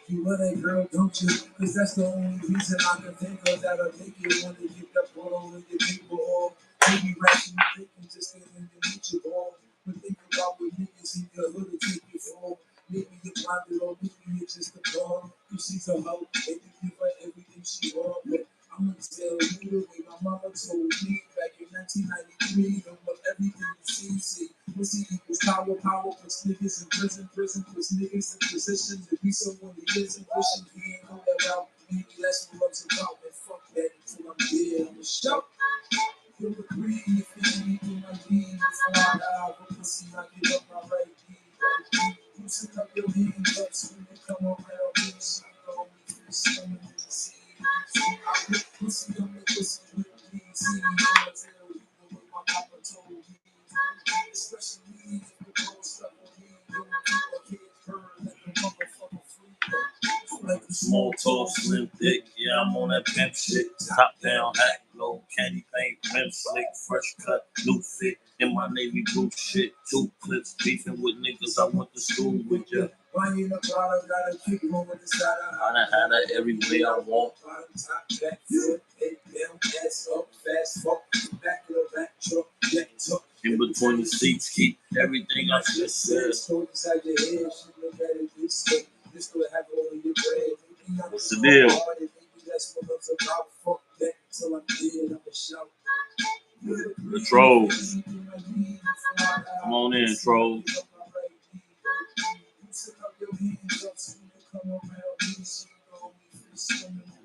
You love that girl, don't you? Cause that's the only reason I can think of that'll make you wanna get that ball in your paper off. Maybe rational thinking just getting underneath your ball. But think about what niggas in your hood will take you for. Maybe you're blinded or maybe you're just a dog. Cause she's a hoe and you give her everything she wants. But I'm gonna tell you the way my mama told me back in 1993. Don't love everything you see. Pussy equals power, power puts niggas in prison, prison puts niggas in position to be someone he isn't. Wishing he ain't go that route. Maybe that's what love's about. And fuck that until I'm dead. I'm a shout. You'll agree if you need to my beat. Before I die, but pussy, I give up my right beat. You sit up your hands up so when you come around me. She go me for the stomach and the sea. I put pussy on the pussy with me. See, I'm gonna tell you the way my papa told me. Especially if the girl stuck on me. Don't keep my kids burned like a motherfucker free. Like a Small, tall, slim, thick. Yeah, I'm on that pimp shit. Top down, hat, low, candy paint, rim slick, fresh cut, new fit. In my navy blue shit, 2 clips, beefing with niggas I went to school with, yeah. Buying a product, gotta keep on with the side. I done had that every way I want. Bottom, top, back, foot, head down, ass up, fast fuck, back of the back, truck, neck tuck. In between the seats, keep everything I just said. Stored inside your head, she look at it this way. This will have all of your bread. What's the deal? That's what love's about. Fuck that until I'm dead, I'm a shout. The trolls. Come on in, trolls.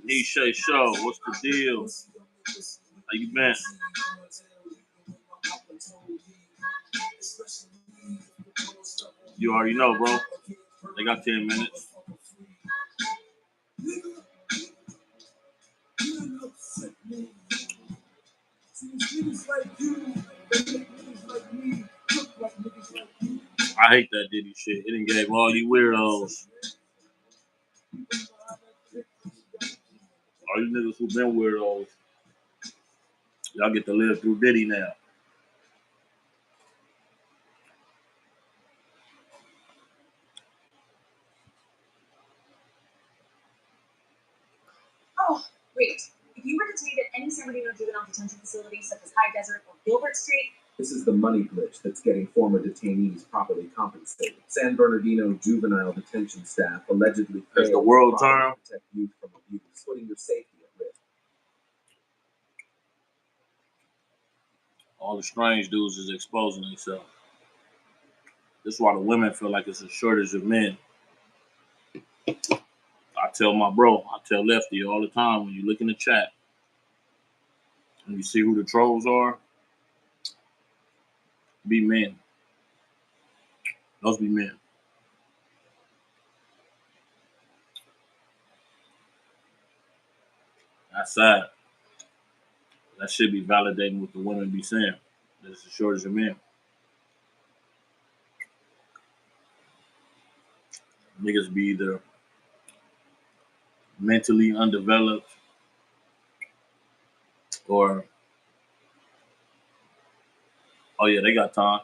Nisha Show, what's the deal? How you been? You already know, bro. They got 10 minutes. I hate that Diddy shit. It done gave all you weirdos. All you niggas who been weirdos. Y'all get to live through Diddy now. Oh, wait. If you were detained at any San Bernardino juvenile detention facility such as High Desert or Gilbert Street, this is the money glitch that's getting former detainees properly compensated. San Bernardino juvenile detention staff allegedly As the world term, to protect youth from abuse, putting your safety at risk. all the strange dudes is exposing themselves. This is why the women feel like it's a shortage of men. I tell my bro, I tell Lefty all the time, when you look in the chat and you see who the trolls are, be men. Those be men. That's sad. That should be validating what the women be saying. There's a shortage of men. Niggas be either mentally undeveloped or, oh yeah, they got time.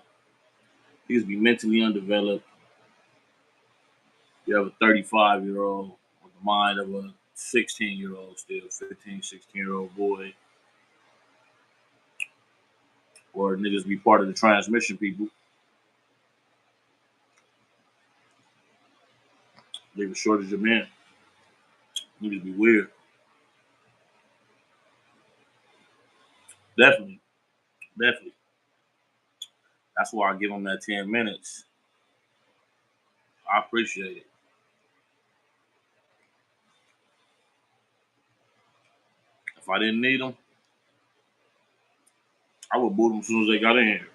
Niggas be mentally undeveloped. You have a 35-year-old with the mind of a 16-year-old still, 15, 16-year-old boy. Or niggas be part of the transmission people. There's a shortage of men. Niggas be weird. Definitely. Definitely. That's why I give them that 10 minutes. I appreciate it. If I didn't need them, I would boot them as soon as they got in here.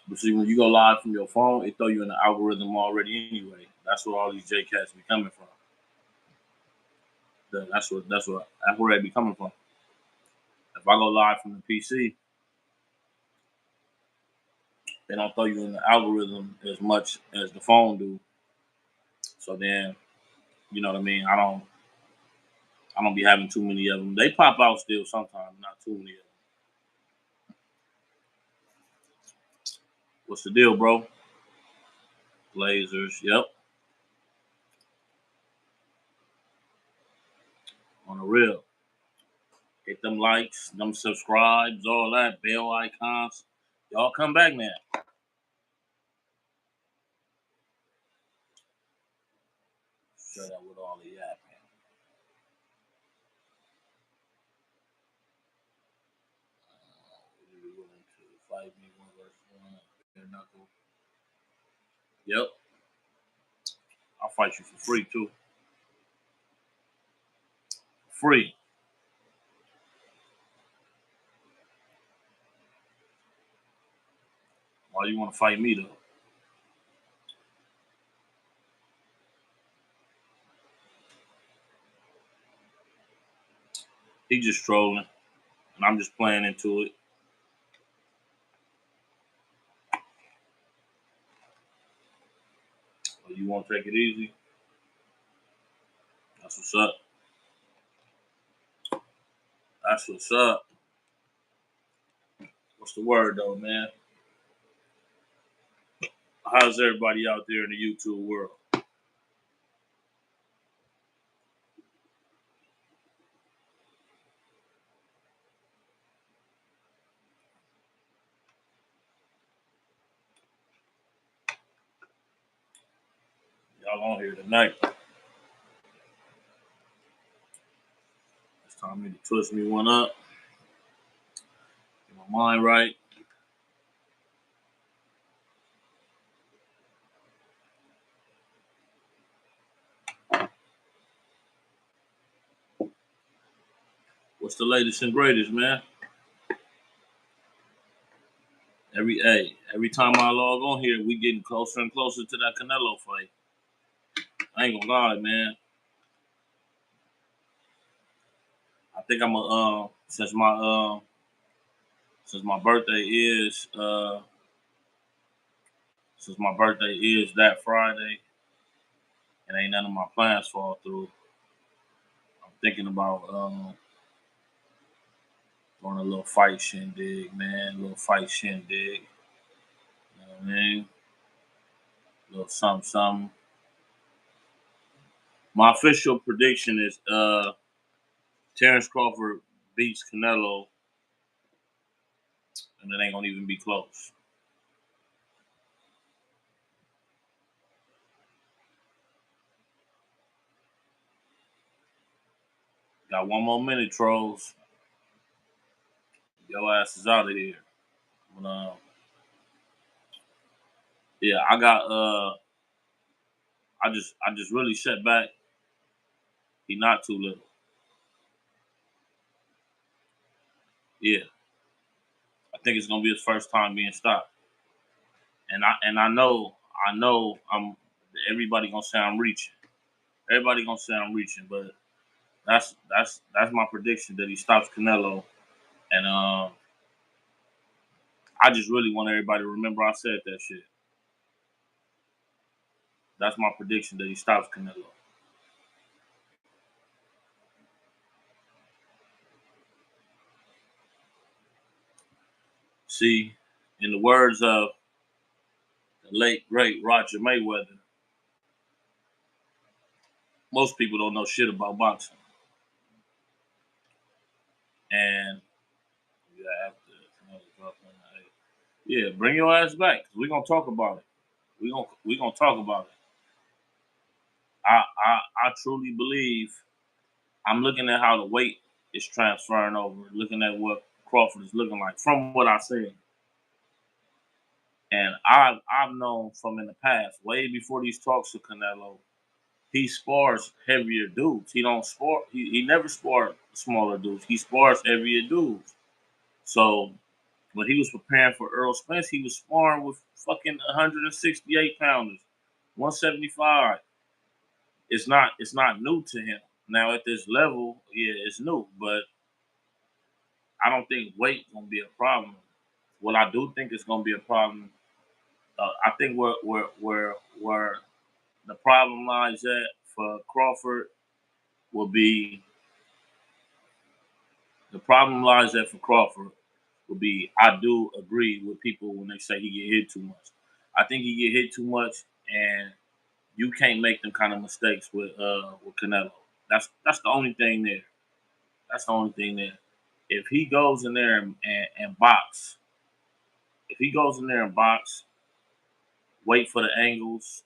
But see, when you go live from your phone, it throw you in the algorithm already anyway. That's where all these J-Cats be coming from. That's where they be coming from. If I go live from the PC, they don't throw you in the algorithm as much as the phone do. So then, you know what I mean? I don't be having too many of them. They pop out still sometimes, not too many of them. What's the deal, bro? Blazers, yep. On the real. Hit them likes, them subscribes, all that, bell icons. Y'all come back now. Shut up with all the yapping. Would you be willing to fight me 1v1? Bare knuckle. Yep. I'll fight you for free too. Free. Why you want to fight me though? He just trolling, and I'm just playing into it. Oh, you want to take it easy? That's what's up. That's what's up. What's the word though, man? How's everybody out there in the YouTube world? Y'all on here tonight. It's time me to twist me one up. Get my mind right. What's the latest and greatest, man? Every time I log on here, we getting closer and closer to that Canelo fight. I ain't gonna lie, man. I think I'm a since my birthday is that Friday, and ain't none of my plans fall through. I'm thinking about doing a little fight shindig, man. A little fight shindig. You know what I mean? A little something, something. My official prediction is Terrence Crawford beats Canelo, and it ain't gonna even be close. Got one more minute, trolls. Your ass is out of here. But, yeah, I got I just really set back. He not too little. Yeah. I think it's gonna be his first time being stopped. And I know I'm everybody gonna say I'm reaching. Everybody gonna say I'm reaching, but that's my prediction that he stops Canelo. And I just really want everybody to remember I said that shit. That's my prediction that he stops Canelo. See, in the words of the late great Roger Mayweather, most people don't know shit about boxing. And yeah, bring your ass back. We're gonna talk about it. We're gonna talk about it. I truly believe I'm looking at how the weight is transferring over, looking at what Crawford is looking like from what I see. And I've known from in the past, way before these talks with Canelo, he spars heavier dudes. He don't spar. He never sparred smaller dudes. He spars heavier dudes. So when he was preparing for Earl Spence, he was sparring with fucking 168 pounders, 175. It's not new to him. Now at this level, yeah, it's new. But I don't think weight gonna be a problem. What I do think is gonna be a problem. I think where the problem lies at for Crawford will be the problem lies at for Crawford will be I do agree with people when they say he get hit too much. I think he get hit too much, and you can't make them kind of mistakes with Canelo. That's the only thing there. That's the only thing there. If he goes in there and box, if he goes in there and box, wait for the angles.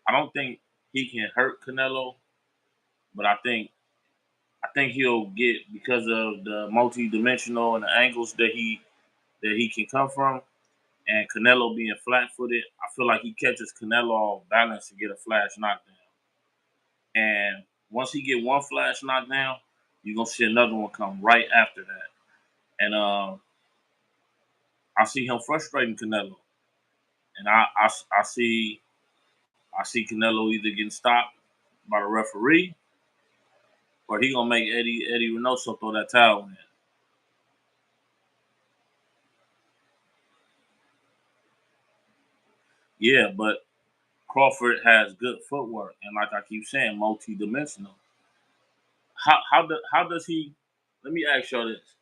I don't think he can hurt Canelo, but I think he'll get because of the multi-dimensional and the angles that he can come from, and Canelo being flat-footed. I feel like he catches Canelo off balance to get a flash knockdown, and once he get one flash knockdown, you're gonna see another one come right after that, and I see him frustrating Canelo, and I see Canelo either getting stopped by the referee or he gonna make Eddie Reynoso throw that towel in. Yeah, but Crawford has good footwork, and like I keep saying, multi-dimensional. How does he? Let me ask y'all this: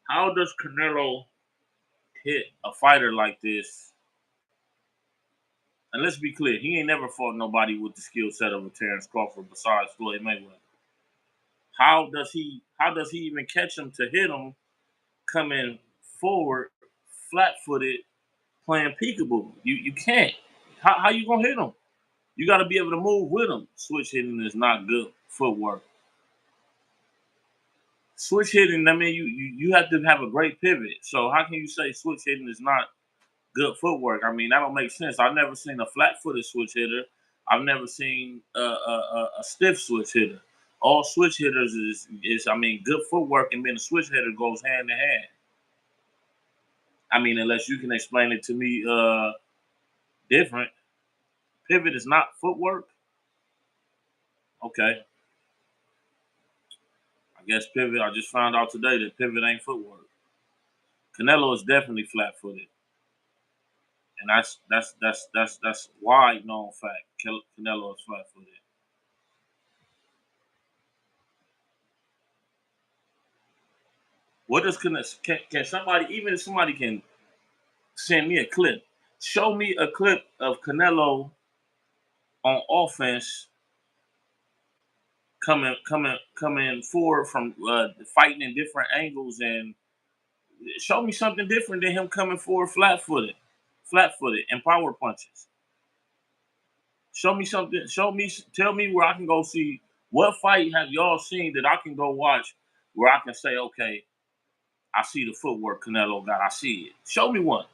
how does Canelo hit a fighter like this? And let's be clear, he ain't never fought nobody with the skill set of a Terrence Crawford besides Floyd Mayweather. How does he even catch him to hit him coming forward, flat-footed, playing peekaboo? You can't. How you gonna hit him? You got to be able to move with him. Switch hitting is not good footwork. Switch hitting, I mean, you have to have a great pivot. So how can you say switch hitting is not good footwork? I mean, that don't make sense. I've never seen a flat-footed switch hitter. I've never seen a stiff switch hitter. All switch hitters is I mean, good footwork and being a switch hitter goes hand in hand. I mean, unless you can explain it to me different. Pivot is not footwork. Okay, I guess pivot. I just found out today that pivot ain't footwork. Canelo is definitely flat-footed, and that's wide known fact. Canelo is flat-footed. What does can somebody, even if somebody can send me a clip, show me a clip of Canelo on offense coming forward from fighting in different angles, and show me something different than him coming forward flat-footed and power punches. Show me something. Tell me where I can go see. What fight have y'all seen that I can go watch where I can say, okay, I see the footwork Canelo got. I see it. Show me one.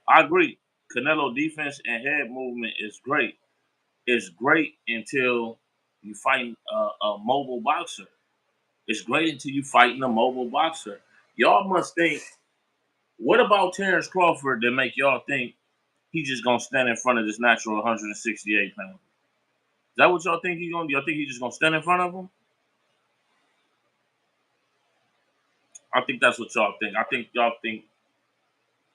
I agree. Canelo defense and head movement is great. It's great until you fight a mobile boxer. It's great until you fighting a mobile boxer. Y'all must think, what about Terrence Crawford that make y'all think he just gonna stand in front of this natural 168 pound? Is that what y'all think he's gonna do? Y'all think he's just gonna stand in front of him? I think that's what y'all think. I think y'all think.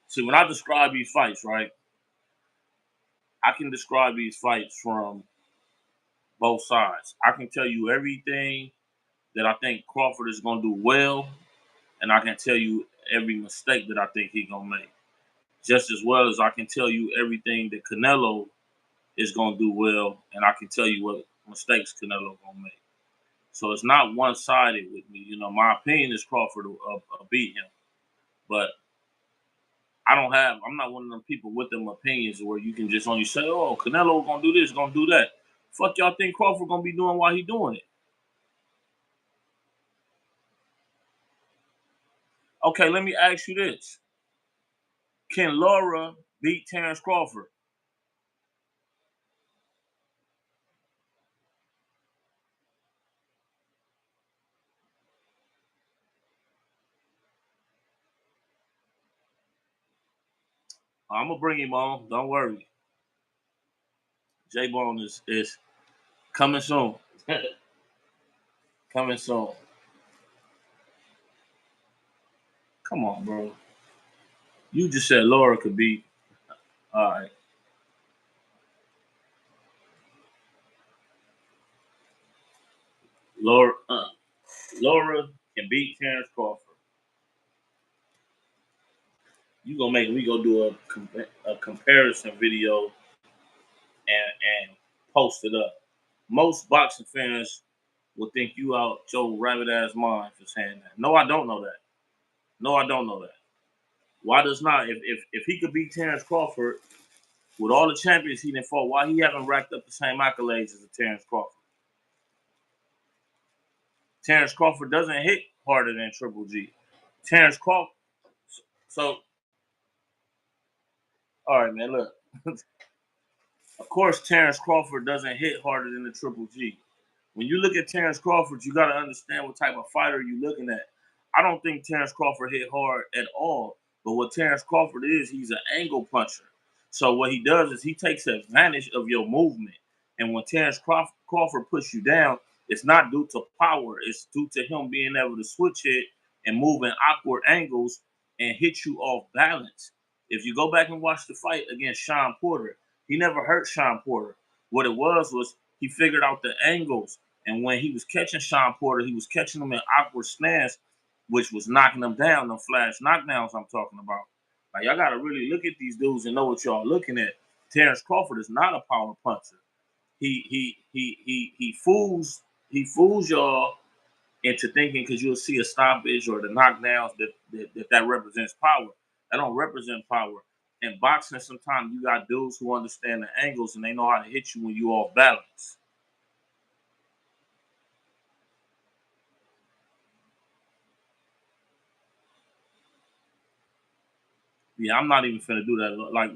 See, when I describe these fights, right, I can describe these fights from both sides. I can tell you everything that I think Crawford is gonna do well, and I can tell you every mistake that I think he's gonna make. Just as well as I can tell you everything that Canelo is gonna do well, and I can tell you what mistakes Canelo gonna make. So it's not one sided with me. My opinion is Crawford will beat him, but I'm not one of them people with them opinions where you can just only say, oh, Canelo gonna do this, gonna do that. Fuck y'all think Crawford gonna be doing while he doing it? Okay, let me ask you this. Can Laura beat Terrence Crawford? I'm gonna bring him on. Don't worry. J Bone is coming soon. Coming soon. Come on, bro. You just said Laura could beat. All right. Laura can beat Terrence Crawford. You gonna make me go do a comparison video and post it up. Most boxing fans will think you out your rabbit ass mind for saying that. No, I don't know that. No, I don't know that. Why does not? If he could beat Terrence Crawford with all the champions he done fought, why he haven't racked up the same accolades as a Terrence Crawford? Terrence Crawford doesn't hit harder than Triple G. Terrence Crawford. So, all right, man. Look, of course, Terrence Crawford doesn't hit harder than the Triple G. When you look at Terrence Crawford, you got to understand what type of fighter you're looking at. I don't think Terrence Crawford hit hard at all. But what Terrence Crawford is, he's an angle puncher. So what he does is he takes advantage of your movement. And when Terrence Crawford puts you down, it's not due to power. It's due to him being able to switch it and move in awkward angles and hit you off balance. If you go back and watch the fight against Sean Porter, he never hurt Sean Porter. What it was he figured out the angles. And when he was catching Sean Porter, he was catching him in awkward stance, which was knocking them down, them flash knockdowns I'm talking about. Like, y'all got to really look at these dudes and know what y'all looking at. Terrence Crawford is not a power puncher. He fools y'all into thinking because you'll see a stoppage or the knockdowns that represents power. That don't represent power. In boxing, sometimes you got dudes who understand the angles and they know how to hit you when you off balance. Yeah, I'm not even finna do that. Like,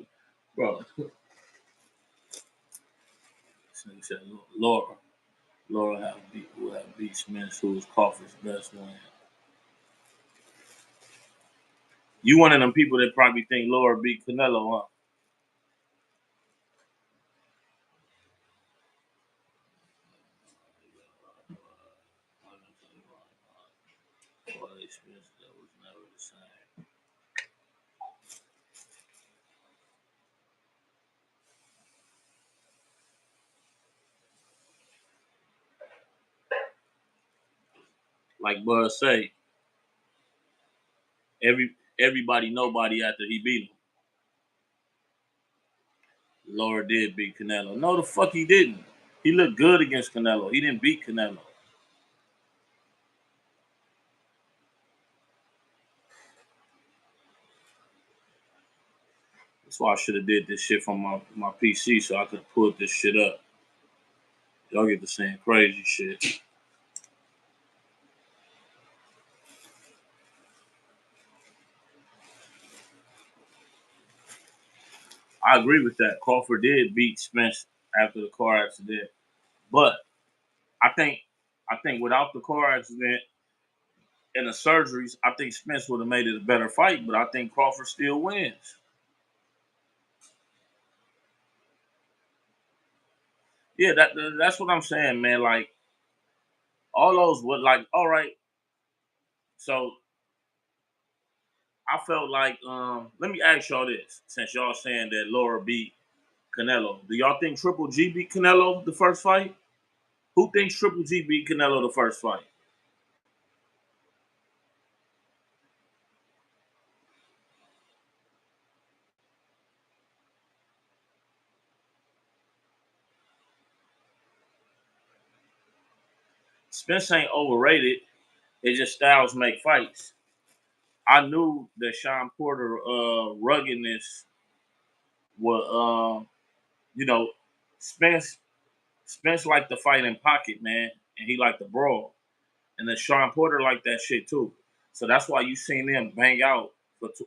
bro. So he said, Laura will have beat Smith, who was Crawford's best win. You one of them people that probably think Laura beat Canelo, huh? Like Bud say, everybody nobody after he beat him. Laura did beat Canelo. No, the fuck he didn't. He looked good against Canelo. He didn't beat Canelo. That's why I should have did this shit from my PC so I could have pulled this shit up. Y'all get to saying crazy shit. I agree with that. Crawford did beat Spence after the car accident, but I think without the car accident and the surgeries, I think Spence would have made it a better fight. But I think Crawford still wins. Yeah, that's what I'm saying, man. Like all those would like. All right, so I felt like let me ask y'all this: since y'all saying that Laura beat Canelo, do y'all think Triple G beat Canelo the first fight? Who thinks Triple G beat Canelo the first fight? Spence ain't overrated. It's just styles make fights. I knew that Sean Porter ruggedness was you know, Spence liked to fight in pocket, man, and he liked to brawl. And then Sean Porter liked that shit too. So that's why you seen them bang out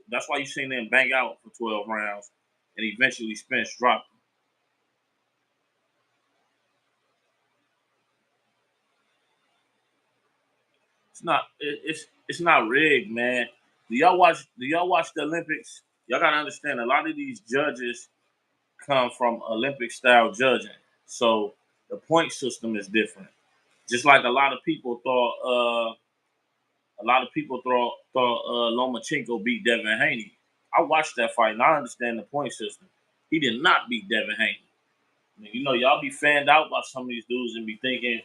that's why you seen them bang out for 12 rounds and eventually Spence dropped him. It's not rigged, man. Do y'all watch the Olympics? Y'all gotta understand a lot of these judges come from Olympic style judging. So the point system is different. Just like a lot of people thought Lomachenko beat Devin Haney. I watched that fight and I understand the point system. He did not beat Devin Haney. I mean, you know, y'all be fanned out by some of these dudes and be thinking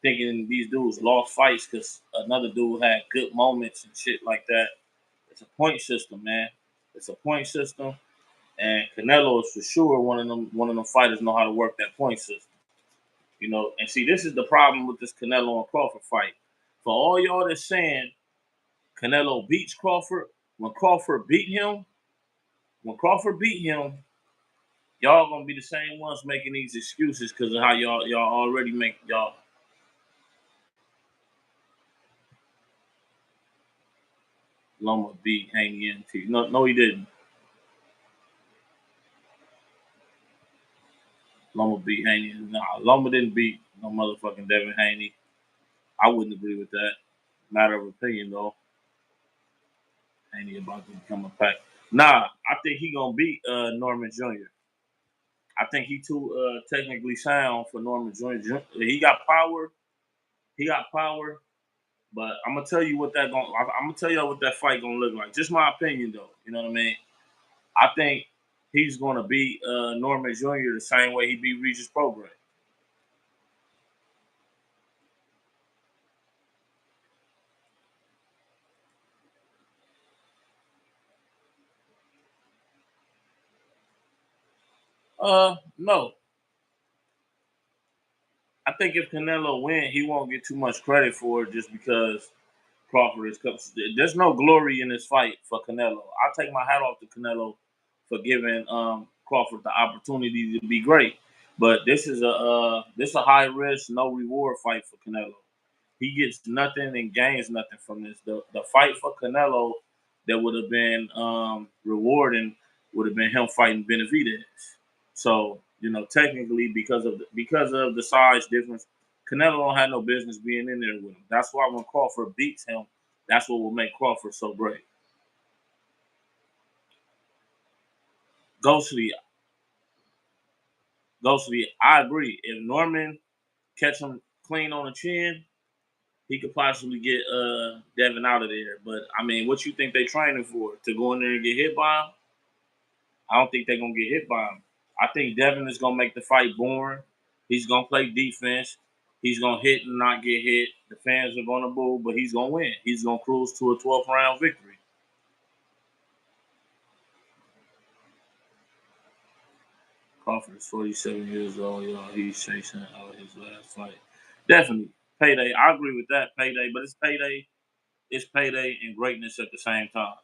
these dudes lost fights because another dude had good moments and shit like that. It's a point system, man. It's a point system, and Canelo is for sure one of them fighters know how to work that point system. You know, and see, this is the problem with this Canelo and Crawford fight. For all y'all that's saying Canelo beats Crawford, when Crawford beat him, y'all gonna be the same ones making these excuses because of how y'all already make y'all. Loma beat Haney NT. No, he didn't. Loma beat Haney. Nah, Loma didn't beat no motherfucking Devin Haney. I wouldn't agree with that. Matter of opinion, though. Haney about to become a pack. Nah, I think he gonna beat Norman Jr. I think he too technically sound for Norman Jr. He got power. He got power. But I'm gonna tell you what that going. I'm gonna tell you what that fight gonna look like. Just my opinion, though. You know what I mean? I think he's gonna beat Norman Jr. the same way he beat Regis Prograis. No. I think if Canelo win, he won't get too much credit for it just because Crawford is. There's no glory in this fight for Canelo. I take my hat off to Canelo for giving Crawford the opportunity to be great. But this a high risk, no reward fight for Canelo. He gets nothing and gains nothing from this. The fight for Canelo that would have been rewarding would have been him fighting Benavidez. So you know, technically, because of the size difference, Canelo don't have no business being in there with him. That's why when Crawford beats him, that's what will make Crawford so great. Ghostly, Ghostly, I agree. If Norman catch him clean on the chin, he could possibly get Devin out of there. But I mean, what you think they training for? To go in there and get hit by him? I don't think they're gonna get hit by him. I think Devin is gonna make the fight boring. He's gonna play defense. He's gonna hit and not get hit. The fans are gonna boo, but he's gonna win. He's gonna cruise to a 12th round victory. Crawford is 47 years old, y'all. He's chasing out his last fight. Definitely. Payday. I agree with that. Payday. But it's payday and greatness at the same time.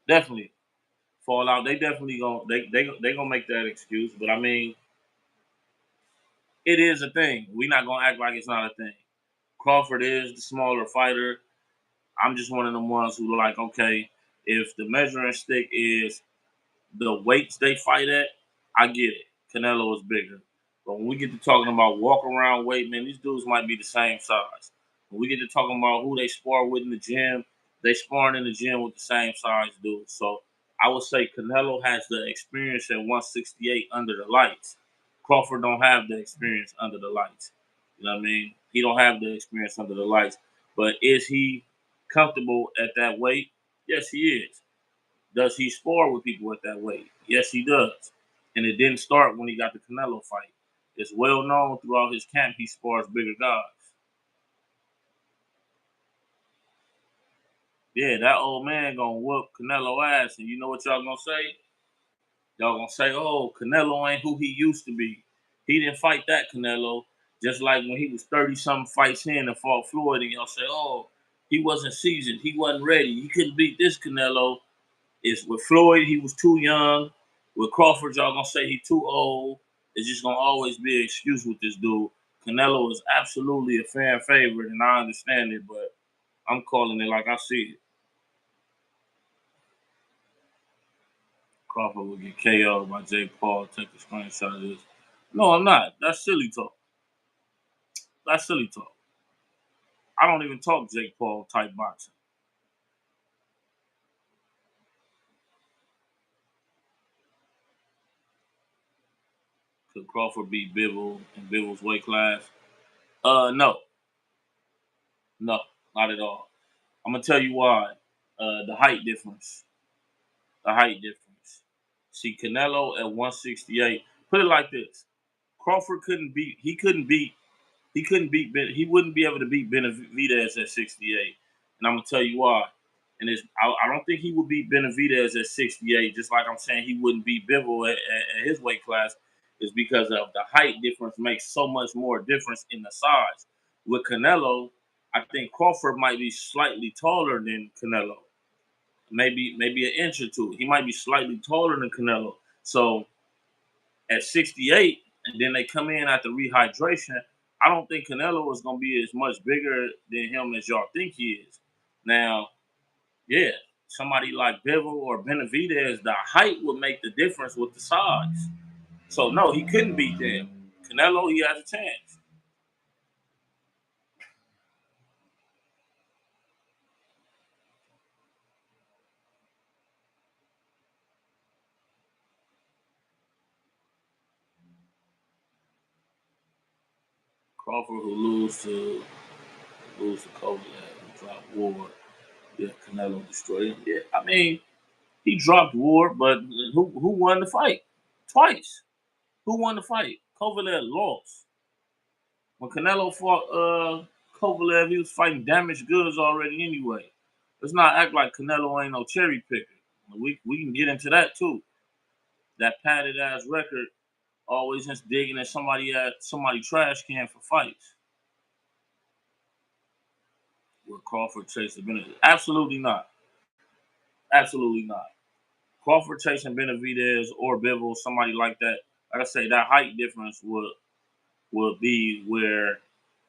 Definitely. Fall out. They definitely they gonna make that excuse. But I mean, it is a thing. We're not gonna act like it's not a thing. Crawford is the smaller fighter. I'm just one of them ones who like, okay, if the measuring stick is the weights they fight at, I get it. Canelo is bigger. But when we get to talking about walk around weight, man, these dudes might be the same size. When we get to talking about who they spar with in the gym, they sparring in the gym with the same size dudes. So I would say Canelo has the experience at 168 under the lights. Crawford don't have the experience under the lights. You know what I mean? He don't have the experience under the lights. But is he comfortable at that weight? Yes, he is. Does he spar with people at that weight? Yes, he does. And it didn't start when he got the Canelo fight. It's well known throughout his camp he spars bigger guys. Yeah, that old man gonna whoop Canelo ass, and you know what y'all gonna say? Y'all gonna say, "Oh, Canelo ain't who he used to be. He didn't fight that Canelo." Just like when he was 30-something fights in and fought Floyd, and y'all say, "Oh, he wasn't seasoned. He wasn't ready. He couldn't beat this Canelo." Is with Floyd, he was too young. With Crawford, y'all gonna say he too old. It's just gonna always be an excuse with this dude. Canelo is absolutely a fan favorite, and I understand it, but I'm calling it like I see it. Crawford will get KO'd by Jake Paul. Take a screenshot of this. No, I'm not. That's silly talk. That's silly talk. I don't even talk Jake Paul type boxing. Could Crawford beat Bivol in Bivol's weight class? No, no, not at all. I'm gonna tell you why. The height difference. The height difference. See, Canelo at 168. Put it like this: Crawford couldn't beat. He couldn't beat. He couldn't beat. He wouldn't be able to beat Benavidez at 68. And I'm gonna tell you why. And I don't think he would beat Benavidez at 68. Just like I'm saying he wouldn't beat Bivol at his weight class, is because of the height difference makes so much more difference in the size. With Canelo, I think Crawford might be slightly taller than Canelo, maybe an inch or two. He might be slightly taller than Canelo. So at 68, and then they come in after rehydration, I don't think Canelo is going to be as much bigger than him as y'all think he is. Now, yeah, somebody like Bivol or Benavidez, the height would make the difference with the size. So, no, he couldn't beat them. Canelo, he has a chance. Crawford who lose to Kovalev and drop Ward. Yeah, Canelo destroyed him. Yeah, I mean, he dropped Ward, but who won the fight? Twice. Who won the fight? Kovalev lost. When Canelo fought Kovalev, he was fighting damaged goods already anyway. Let's not act like Canelo ain't no cherry picker. We can get into that too. That padded ass record, always just digging at somebody trash can for fights. Will Crawford chase the Benavidez? Absolutely not. Absolutely not. Crawford chasing Benavidez or Bivol, somebody like that. Like I say, that height difference would be where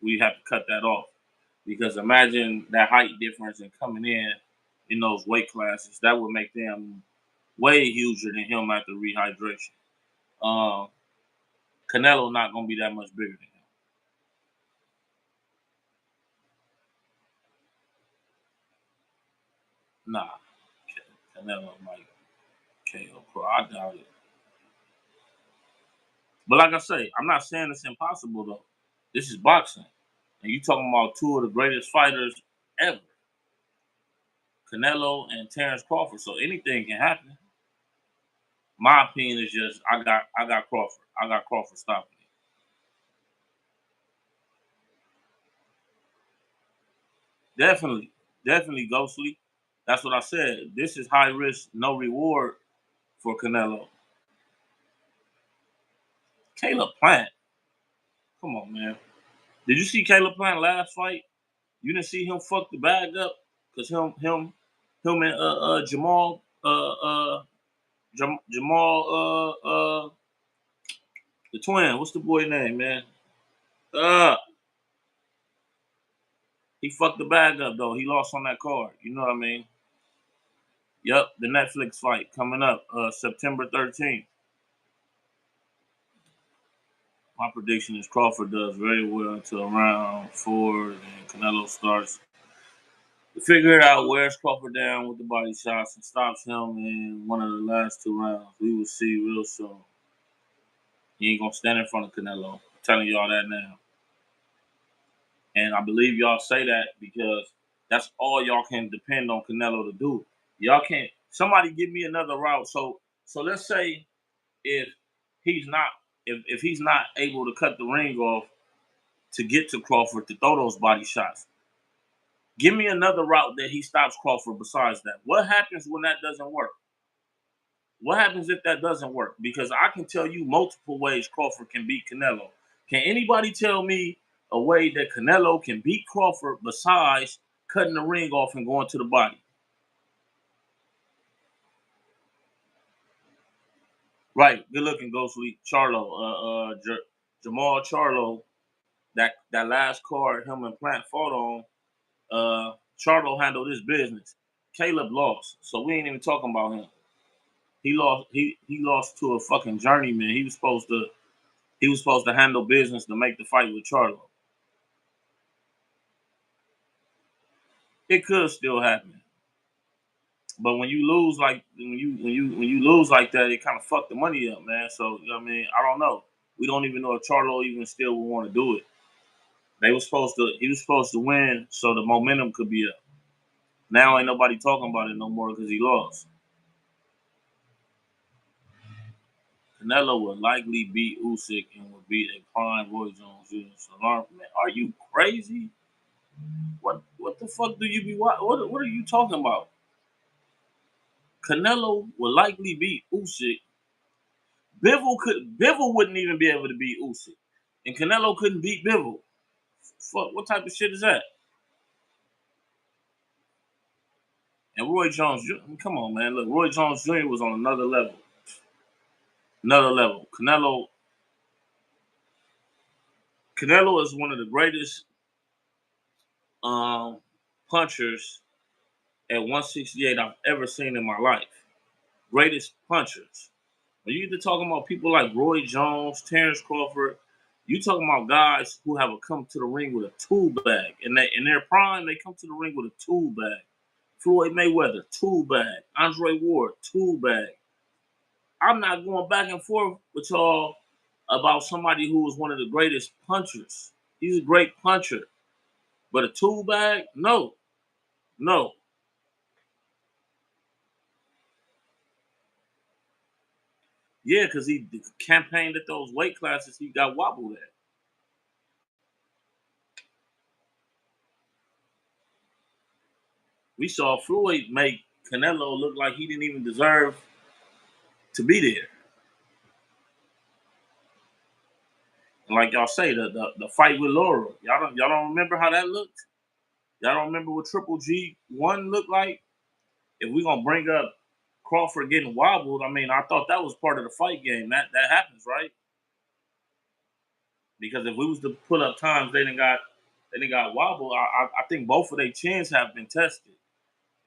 we have to cut that off. Because imagine that height difference and coming in those weight classes, that would make them way huger than him after rehydration. Um, Canelo not gonna be that much bigger than him. Nah, Canelo might KO Pro. I doubt it. But like I say, I'm not saying it's impossible though. This is boxing, and you talking about two of the greatest fighters ever, Canelo and Terrence Crawford. So anything can happen. My opinion is just I got Crawford. I got Crawford stopping it. Definitely, definitely, Ghostly. That's what I said. This is high risk, no reward for Canelo. Caleb Plant, come on, man. Did you see Caleb Plant last fight? You didn't see him fuck the bag up because him and Jamal Jamal the twin. What's the boy name, man? Uh, he fucked the bag up though. He lost on that card. You know what I mean? Yep, the Netflix fight coming up September 13th. My prediction is Crawford does very well until round 4, and Canelo starts to figure out wears Crawford down with the body shots and stops him in one of the last 2 rounds. We will see real soon. He ain't gonna stand in front of Canelo. I'm telling y'all that now. And I believe y'all say that because that's all y'all can depend on Canelo to do. Y'all can't. Somebody give me another route. So let's say if he's not if he's not able to cut the ring off to get to Crawford to throw those body shots. Give me another route that he stops Crawford besides that. What happens when that doesn't work? What happens if that doesn't work? Because I can tell you multiple ways Crawford can beat Canelo. Can anybody tell me a way that Canelo can beat Crawford besides cutting the ring off and going to the body? Right, good looking Ghostly Charlo, Jamal Charlo. That last card him and Plant fought on. Charlo handled his business. Caleb lost, so we ain't even talking about him. He lost. He lost to a fucking journeyman. He was supposed to handle business to make the fight with Charlo. It could still happen, but when you lose like when you lose like that, it kind of fucked the money up, man. So you know what I mean, I don't know. We don't even know if Charlo even still would want to do it. He was supposed to win so the momentum could be up. Now ain't nobody talking about it no more because he lost. Canelo would likely beat Usyk and would beat a prime Roy Jones Jr. Man, are you crazy? What the fuck do you be? What are you talking about? Canelo would likely beat Usyk. Bivol wouldn't even be able to beat Usyk, and Canelo couldn't beat Bivol. Fuck, what type of shit is that? And Roy Jones, come on, man. Look, Roy Jones Jr. was on another level. Another level. Canelo is one of the greatest um, punchers at 168 I've ever seen in my life. Greatest punchers. When you get to talking about people like Roy Jones, Terrence Crawford, you talking about guys who have come to the ring with a tool bag. And they, in their prime, they come to the ring with a tool bag. Floyd Mayweather, tool bag. Andre Ward, tool bag. I'm not going back and forth with y'all about somebody who was one of the greatest punchers. He's a great puncher. But a tool bag? No. No. Yeah, because he campaigned at those weight classes he got wobbled at. We saw Floyd make Canelo look like he didn't even deserve to be there. And like y'all say, the fight with Laura, y'all don't remember how that looked? Y'all don't remember what Triple G1 looked like? If we gonna bring up Crawford getting wobbled, I mean, I thought that was part of the fight game. That happens, right? Because if we was to put up times they didn't got wobbled, I think both of their chins have been tested.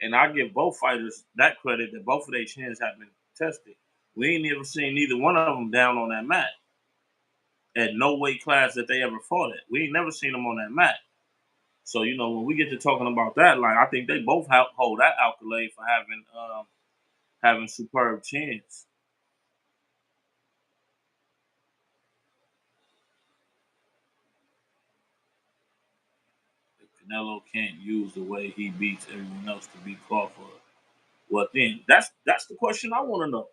And I give both fighters that credit that both of their chins have been tested. We ain't never seen neither one of them down on that mat at no weight class that they ever fought at. We ain't never seen them on that mat. So when we get to talking about that, like I think they both hold that accolade for having superb chins. If Canelo can't use the way he beats everyone else to beat Crawford, well then that's the question I want to know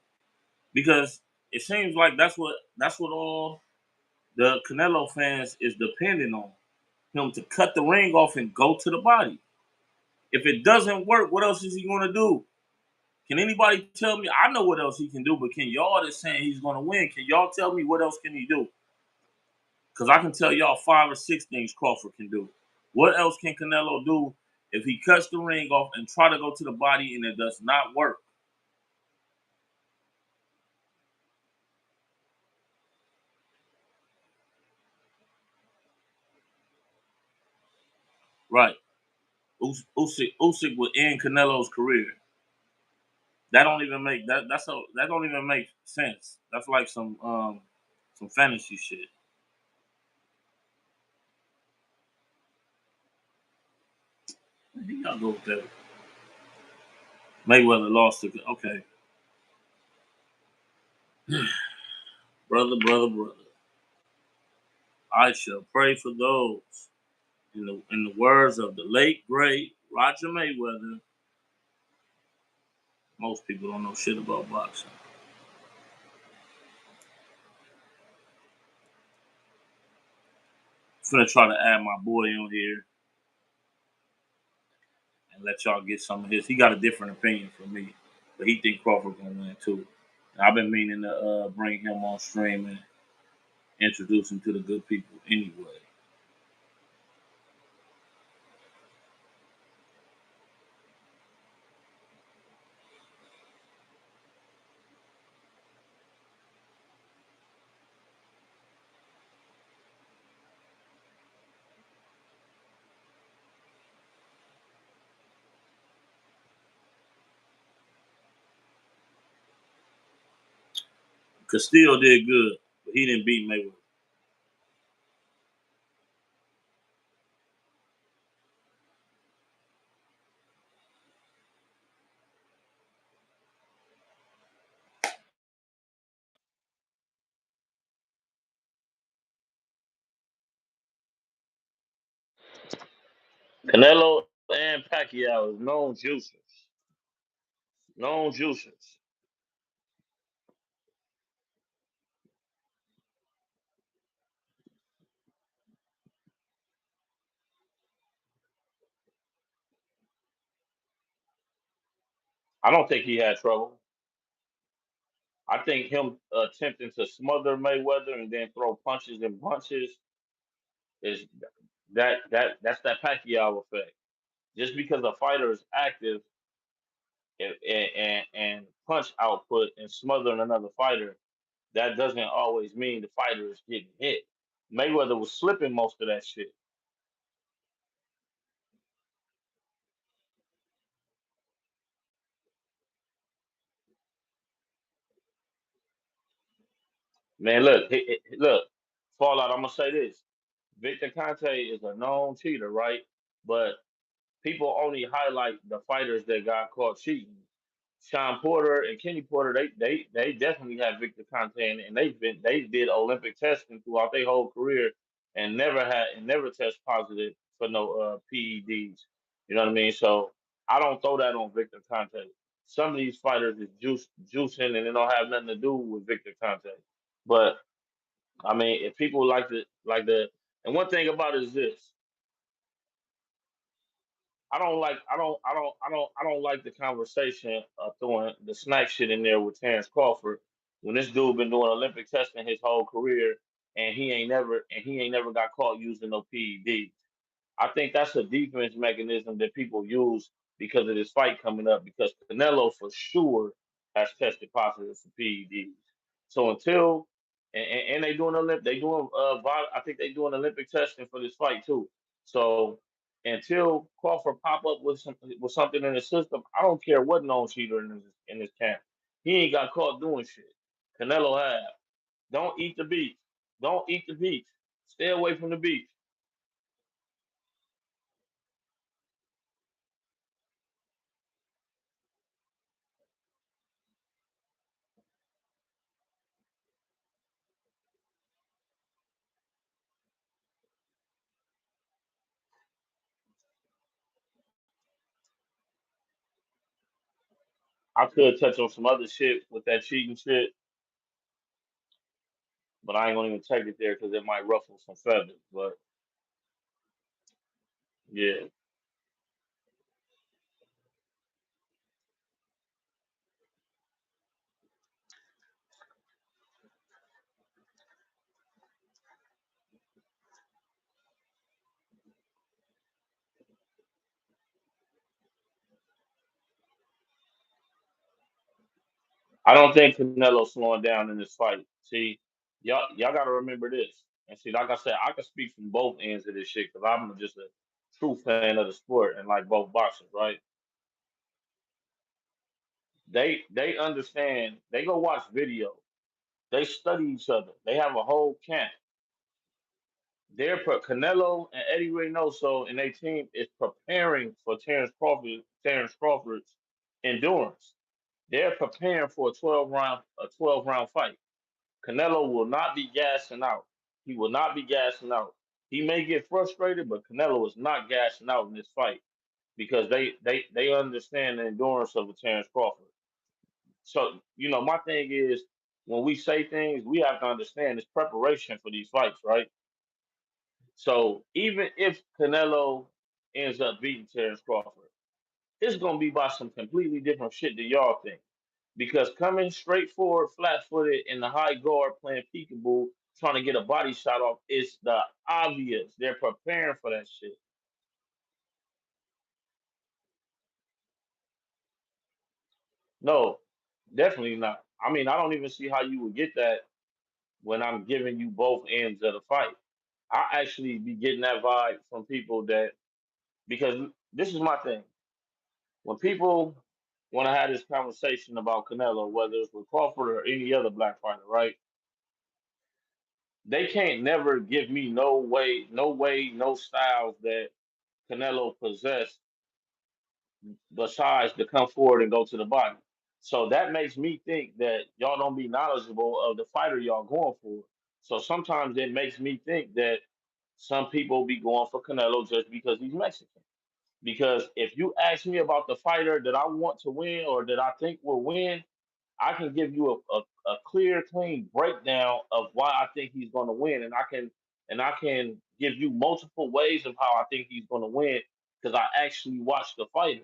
because it seems like that's what all the Canelo fans is depending on him to cut the ring off and go to the body. If it doesn't work, what else is he going to do? Can anybody tell me? I know what else he can do, but can y'all that's saying he's going to win? Can y'all tell me what else can he do? Because I can tell y'all 5 or 6 things Crawford can do. What else can Canelo do if he cuts the ring off and try to go to the body and it does not work? Right. Usyk would end Canelo's career. That don't even make that don't even make sense. That's like some fantasy shit. He gotta go with that. Mayweather lost to okay. Brother. I shall pray for those. In the words of the late great Roger Mayweather, most people don't know shit about boxing. I'm finna try to add my boy on here and let y'all get some of his. He got a different opinion from me, but he think Crawford gonna win too. And I've been meaning to bring him on stream and introduce him to the good people anyway. Castillo did good, but he didn't beat Mayweather. Canelo and Pacquiao is known juicers. Known juicers. I don't think he had trouble. I think him attempting to smother Mayweather and then throw punches and bunches is that's that Pacquiao effect. Just because a fighter is active and punch output and smothering another fighter, that doesn't always mean the fighter is getting hit. Mayweather was slipping most of that shit. Man, look, look, Fallout. I'm gonna say this: Victor Conte is a known cheater, right? But people only highlight the fighters that got caught cheating. Sean Porter and Kenny Porter, they definitely have Victor Conte, and they did Olympic testing throughout their whole career, and never test positive for no PEDs. You know what I mean? So I don't throw that on Victor Conte. Some of these fighters is juicing, and it don't have nothing to do with Victor Conte. But I mean, if people and one thing about it is this: I don't like the conversation of throwing the snack shit in there with Terrence Crawford when this dude been doing Olympic testing his whole career and he ain't never got caught using no PED. I think that's a defense mechanism that people use because of this fight coming up. Because Canelo for sure has tested positive for PEDs. So and they doing I think they doing Olympic testing for this fight too. So until Crawford pop up with something in the system, I don't care what known cheater in this camp. He ain't got caught doing shit. Canelo have. Don't eat the beach. Don't eat the beach. Stay away from the beach. I could touch on some other shit with that cheating shit, but I ain't gonna even take it there because it might ruffle some feathers. But yeah, I don't think Canelo's slowing down in this fight. See, y'all got to remember this. And see, like I said, I can speak from both ends of this shit because I'm just a true fan of the sport and like both boxers, right? They understand. They go watch video. They study each other. They have a whole camp. Canelo and Eddie Reynoso and their team is preparing for Terrence Crawford's endurance. They're preparing for a 12 round fight. Canelo will not be gassing out. He will not be gassing out. He may get frustrated, but Canelo is not gassing out in this fight because they understand the endurance of a Terrence Crawford. So, my thing is when we say things, we have to understand it's preparation for these fights, right? So even if Canelo ends up beating Terrence Crawford, it's gonna be by some completely different shit than y'all think. Because coming straight forward, flat footed in the high guard playing peekaboo, trying to get a body shot off, it's the obvious. They're preparing for that shit. No, definitely not. I mean, I don't even see how you would get that when I'm giving you both ends of the fight. I actually be getting that vibe from people that because this is my thing. When people want to have this conversation about Canelo, whether it's with Crawford or any other black fighter, right? They can't never give me no styles that Canelo possessed besides to come forward and go to the body. So that makes me think that y'all don't be knowledgeable of the fighter y'all going for. So sometimes it makes me think that some people be going for Canelo just because he's Mexican. Because if you ask me about the fighter that I want to win or that I think will win, I can give you a clear, clean breakdown of why I think he's going to win, and I can give you multiple ways of how I think he's going to win because I actually watched the fighter.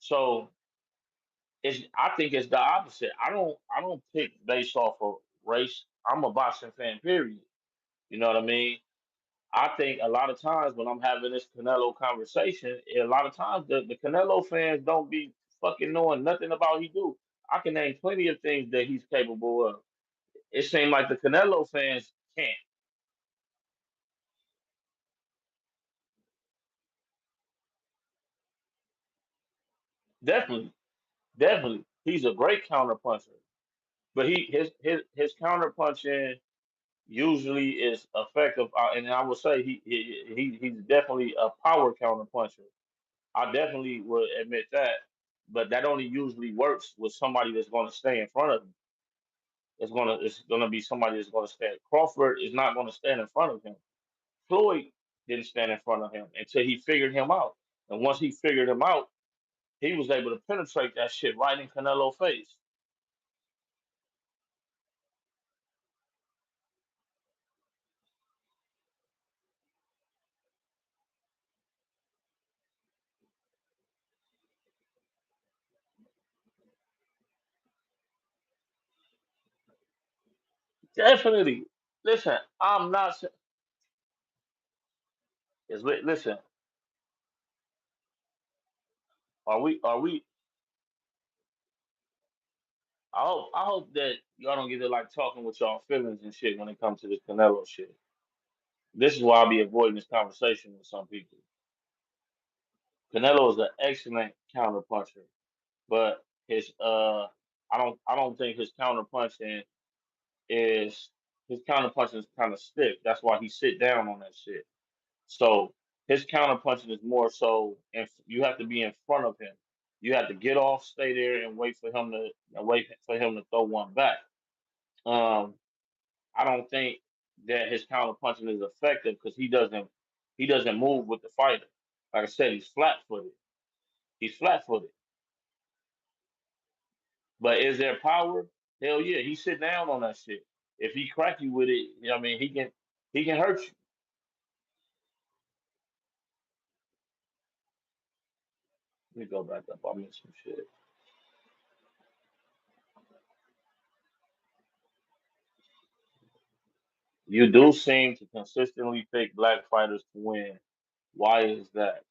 So I think it's the opposite. I don't pick based off of race. I'm a boxing fan, period. You know what I mean? I think a lot of times when I'm having this Canelo conversation, a lot of times the Canelo fans don't be fucking knowing nothing about he do. I can name plenty of things that he's capable of. It seems like the Canelo fans can't. Definitely, definitely, he's a great counter puncher. But his counter punching usually is effective, and I would say he's definitely a power counter puncher. I definitely would admit that, but that only usually works with somebody that's going to stay in front of him. It's gonna be somebody that's going to stand. Crawford is not going to stand in front of him. Floyd didn't stand in front of him until he figured him out, and once he figured him out, he was able to penetrate that shit right in Canelo's face. Definitely. Listen, I'm not. Listen, are we I hope that y'all don't get to like talking with y'all feelings and shit when it comes to this Canelo shit. This is why I be avoiding this conversation with some people. Canelo is an excellent counter puncher, but I don't think is his counter punching is kind of stiff. That's why he sit down on that shit. So his counter punching is more so, and you have to be in front of him. You have to get off, stay there, and wait for him to throw one back. Um, I don't think that his counter punching is effective because he doesn't move with the fighter. Like I said, he's flat footed. He's flat footed. But is there power? Hell yeah, he sit down on that shit. If he crack you with it, you know what I mean, he can hurt you. Let me go back up. I missed some shit. You do seem to consistently pick black fighters to win. Why is that?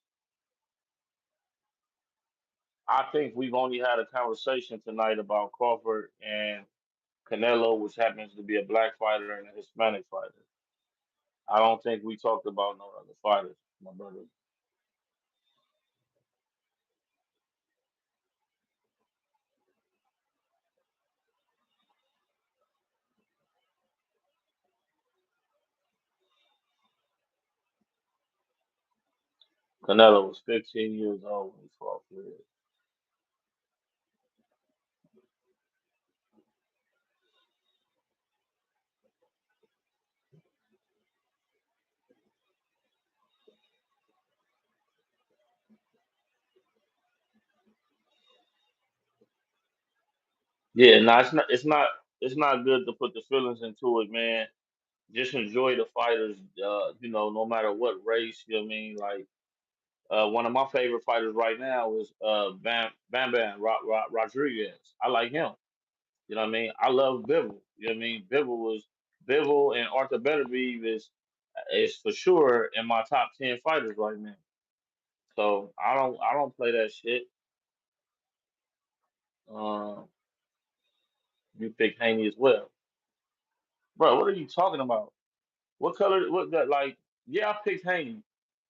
I think we've only had a conversation tonight about Crawford and Canelo, which happens to be a black fighter and a Hispanic fighter. I don't think we talked about no other fighters, my brother. Canelo was 15 years old when he fought Floyd. Yeah, no, it's not good to put the feelings into it, man. Just enjoy the fighters, no matter what race, you know what I mean? Like one of my favorite fighters right now is Rodriguez. I like him. You know what I mean? I love Bivol. You know what I mean? Bivol and Arthur Beterbiev is for sure in my top 10 fighters right now. So I don't play that shit. Um, you pick Haney as well, bro. What are you talking about? What color? What that like? Yeah, I picked Haney.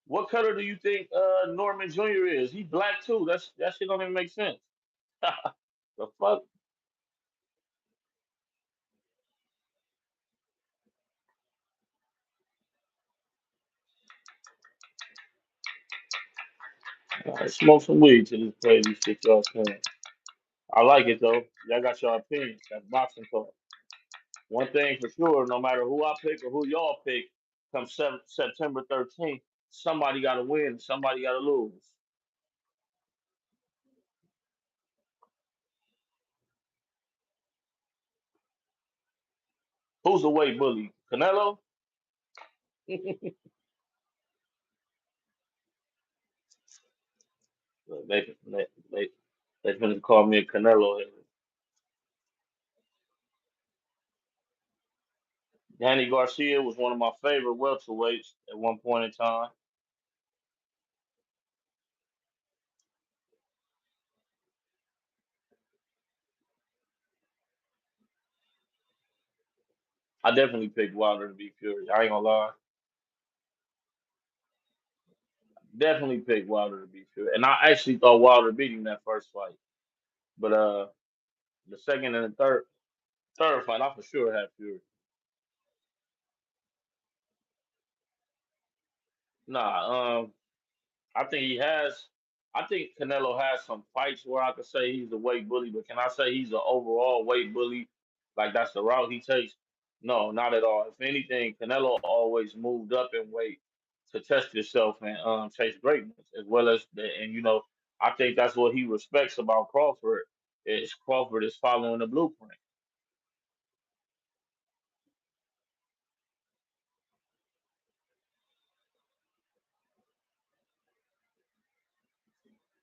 What color do you think Norman Jr. is? He black too. That shit don't even make sense. The fuck? Smoke some weed till this play these shit y'all saying. I like it though. Y'all got your opinions. That's boxing talk. One thing for sure, no matter who I pick or who y'all pick, come September 13th, somebody got to win, somebody got to lose. Who's the weight bully? Canelo? they, they, they, they finna call me a Canelo head. Danny Garcia was one of my favorite welterweights at one point in time. I definitely picked Wilder to beat Fury. I ain't gonna lie. Definitely picked Wilder to beat Fury. And I actually thought Wilder beat him that first fight. But the second and the third fight, I for sure had Fury. Nah, I think he has. I think Canelo has some fights where I could say he's a weight bully, but can I say he's an overall weight bully? Like that's the route he takes? No, not at all. If anything, Canelo always moved up in weight to test himself and chase greatness, as well as and I think that's what he respects about Crawford. Is Crawford is following the blueprint.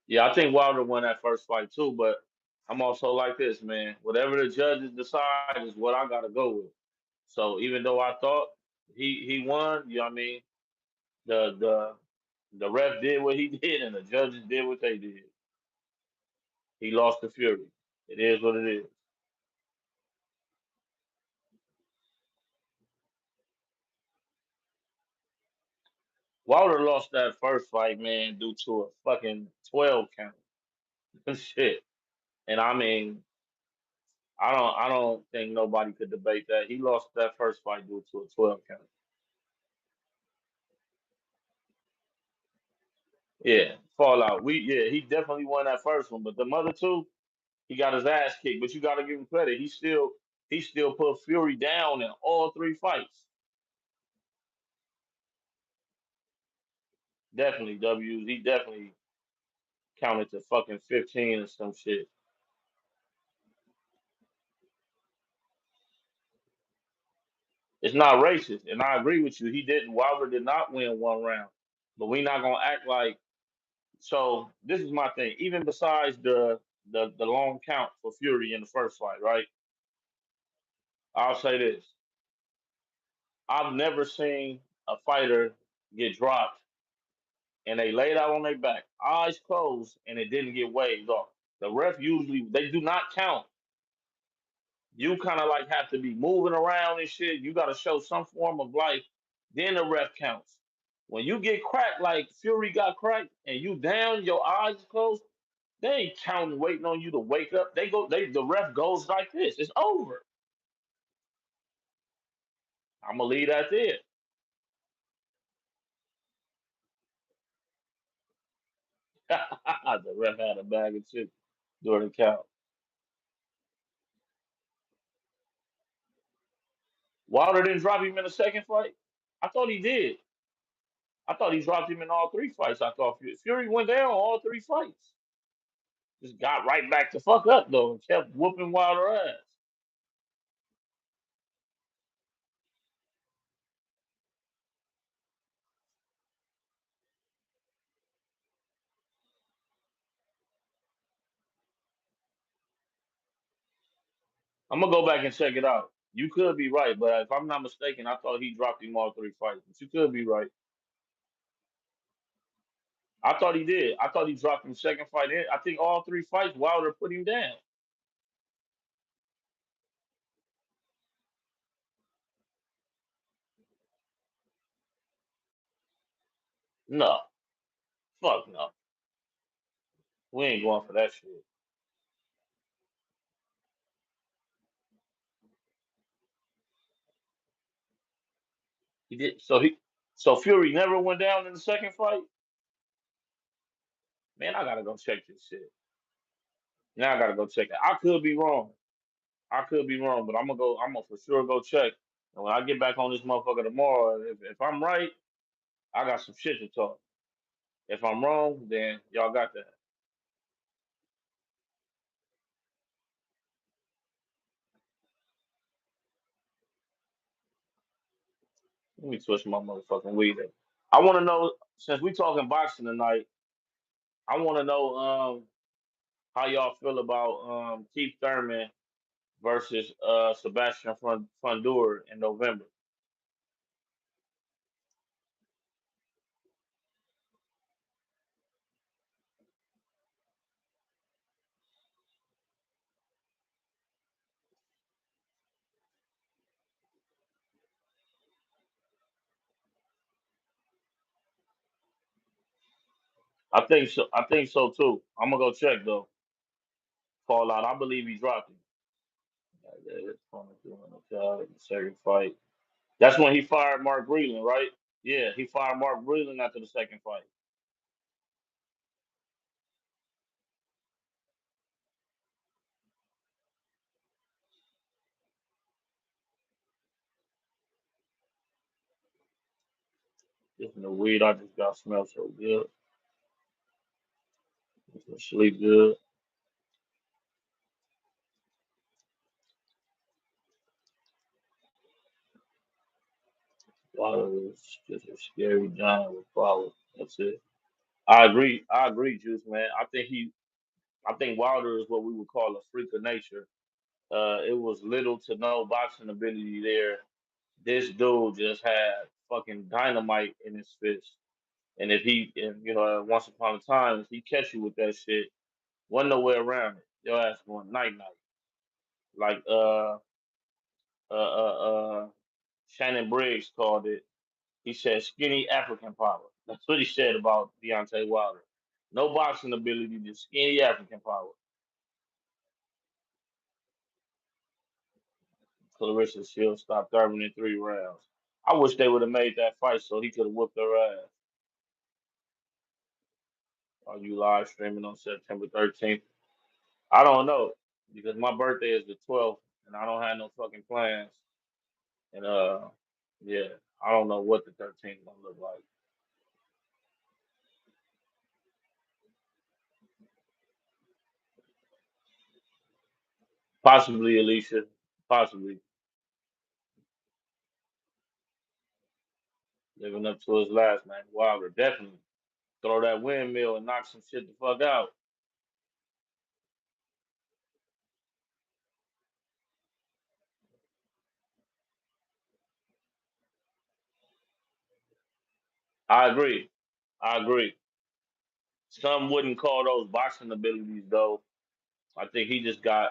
Yeah, I think Wilder won that first fight too, but I'm also like this, man. Whatever the judges decide is what I gotta go with. So even though I thought he won, you know what I mean? The the the ref did what he did and the judges did what they did. He lost to Fury. It is what it is. Wilder lost that first fight, man, due to a fucking 12 count. Shit. And I mean, I don't think nobody could debate that. He lost that first fight due to a 12 count. Yeah, fallout. He definitely won that first one, but the other two, he got his ass kicked. But you got to give him credit. He still put Fury down in all three fights. Definitely W's. He definitely counted to fucking 15 or some shit. It's not racist, and I agree with you. He didn't. Wilder did not win one round, but we not gonna act like. So this is my thing. Even besides the long count for Fury in the first fight, right? I'll say this: I've never seen a fighter get dropped and they laid out on their back, eyes closed, and it didn't get waved off. The ref usually they do not count. You kind of like have to be moving around and shit. You got to show some form of life. Then the ref counts. When you get cracked, like Fury got cracked, and you down, your eyes closed, they ain't counting, waiting on you to wake up. The ref goes like this. It's over. I'm gonna leave that there. The ref had a bag of chips during the count. Wilder didn't drop him in the second fight. I thought he did. I thought he dropped him in all three fights. I thought Fury went down all three fights. Just got right back to fuck up though and kept whooping Wilder ass. I'm gonna go back and check it out. You could be right, but if I'm not mistaken, I thought he dropped him all three fights. But you could be right. I thought he did. I thought he dropped him second fight in. I think all three fights Wilder put him down. No, fuck no. We ain't going for that shit. He did. So Fury never went down in the second fight. Man, I gotta go check this shit. Now I gotta go check it. I could be wrong. I could be wrong, but I'm gonna go. I'm gonna for sure go check. And when I get back on this motherfucker tomorrow, if I'm right, I got some shit to talk. If I'm wrong, then y'all got that. Let me twist my motherfucking weed. I want to know, since we talking boxing tonight, I want to know how y'all feel about Keith Thurman versus Sebastian Fundora in November. I think so. I think so too. I'm gonna go check though. Fall out. I believe he dropped him. It's fun to do in the second fight. That's when he fired Mark Breland, right? Yeah, he fired Mark Breland after the second fight. Just the weed I just got smells so good. Sleep good. Wilder is just a scary giant with power. That's it. I agree. I agree, Juice man. I think Wilder is what we would call a freak of nature. It was little to no boxing ability there. This dude just had fucking dynamite in his fist. And once upon a time, if he catch you with that shit, wasn't no way around it. Your ass going night night. Like uh uh uh Shannon Briggs called it. He said skinny African power. That's what he said about Deontay Wilder. No boxing ability, just skinny African power. Clarissa Shields stopped Thurman in 3 rounds. I wish they would have made that fight so he could have whooped her ass. Are you live streaming on September 13th? I don't know because my birthday is the 12th and I don't have no fucking plans. And yeah, I don't know what the 13th gonna look like. Possibly Alicia, possibly living up to his last name. Wilder definitely throw that windmill and knock some shit the fuck out. I agree. I agree. Some wouldn't call those boxing abilities though. I think he just got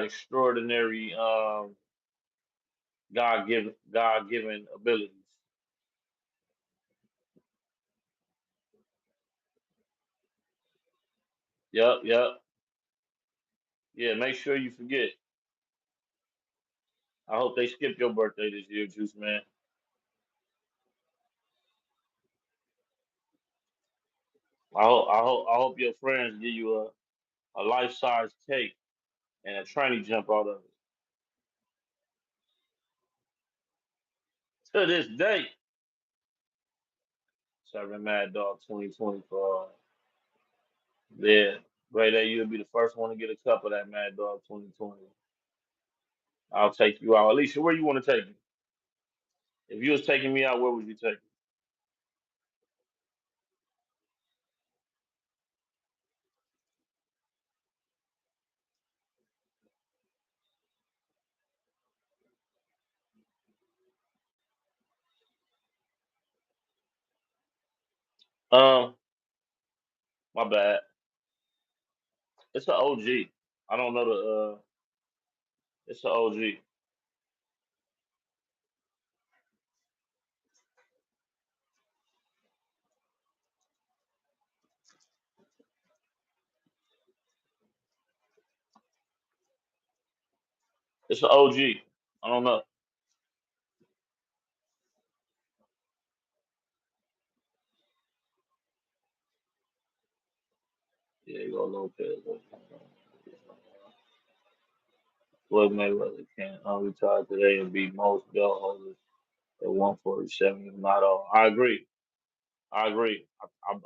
extraordinary God given abilities. Yep, yep. Yeah, make sure you forget. I hope they skip your birthday this year, Juice Man. I hope your friends give you a life size cake and a tranny jump out of it. To this day, serving Mad Dog 2020 for yeah. Great day, you'll be the first one to get a cup of that Mad Dog 2020. I'll take you out. Alicia, where you want to take me? If you was taking me out, where would you take me? Um, my bad. It's an OG. I don't know the. It's an OG. It's an OG. I don't know. Yeah, you go Lopez. Floyd Mayweather can't retire today and beat most belt holders at 147. If not all. I agree. I agree.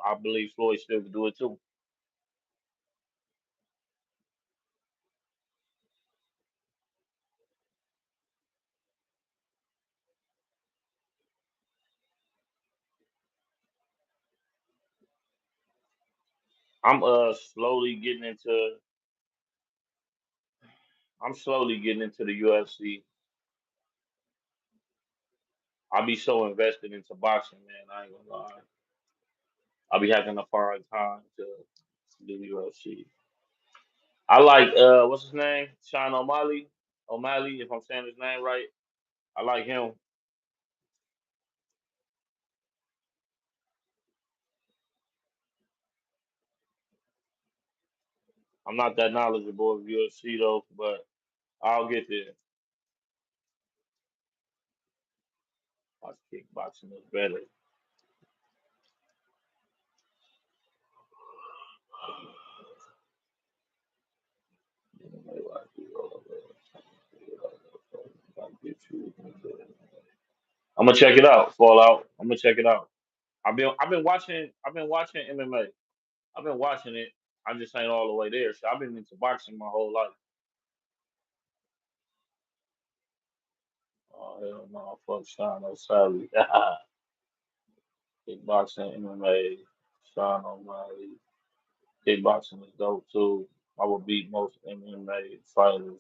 I believe Floyd still could do it too. I'm slowly getting into. I'm slowly getting into the UFC. I be so invested into boxing, man. I ain't gonna lie. I be having a hard time to do UFC. I like what's his name? Sean O'Malley. O'Malley, if I'm saying his name right. I like him. I'm not that knowledgeable of UFC though, but I'll get there. Watch kickboxing is better. I'm gonna check it out. Fallout. I'm gonna check it out. I've been watching MMA. I've been watching it. I just ain't all the way there. So I've been into boxing my whole life. Oh hell no, fuck Sean O'Malley. Kickboxing, MMA, Sean O'Malley. Kickboxing is dope too. I would beat most MMA fighters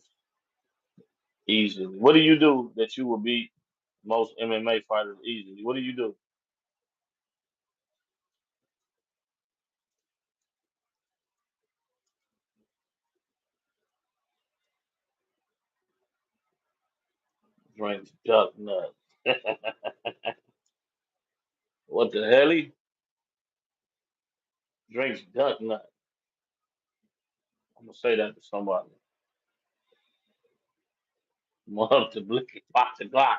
easily. What do you do that you would beat most MMA fighters easily? What do you do? Drinks duck nut. What the hell? He drinks duck nut. I'm gonna say that to somebody. Mom to blick it, box the Glock.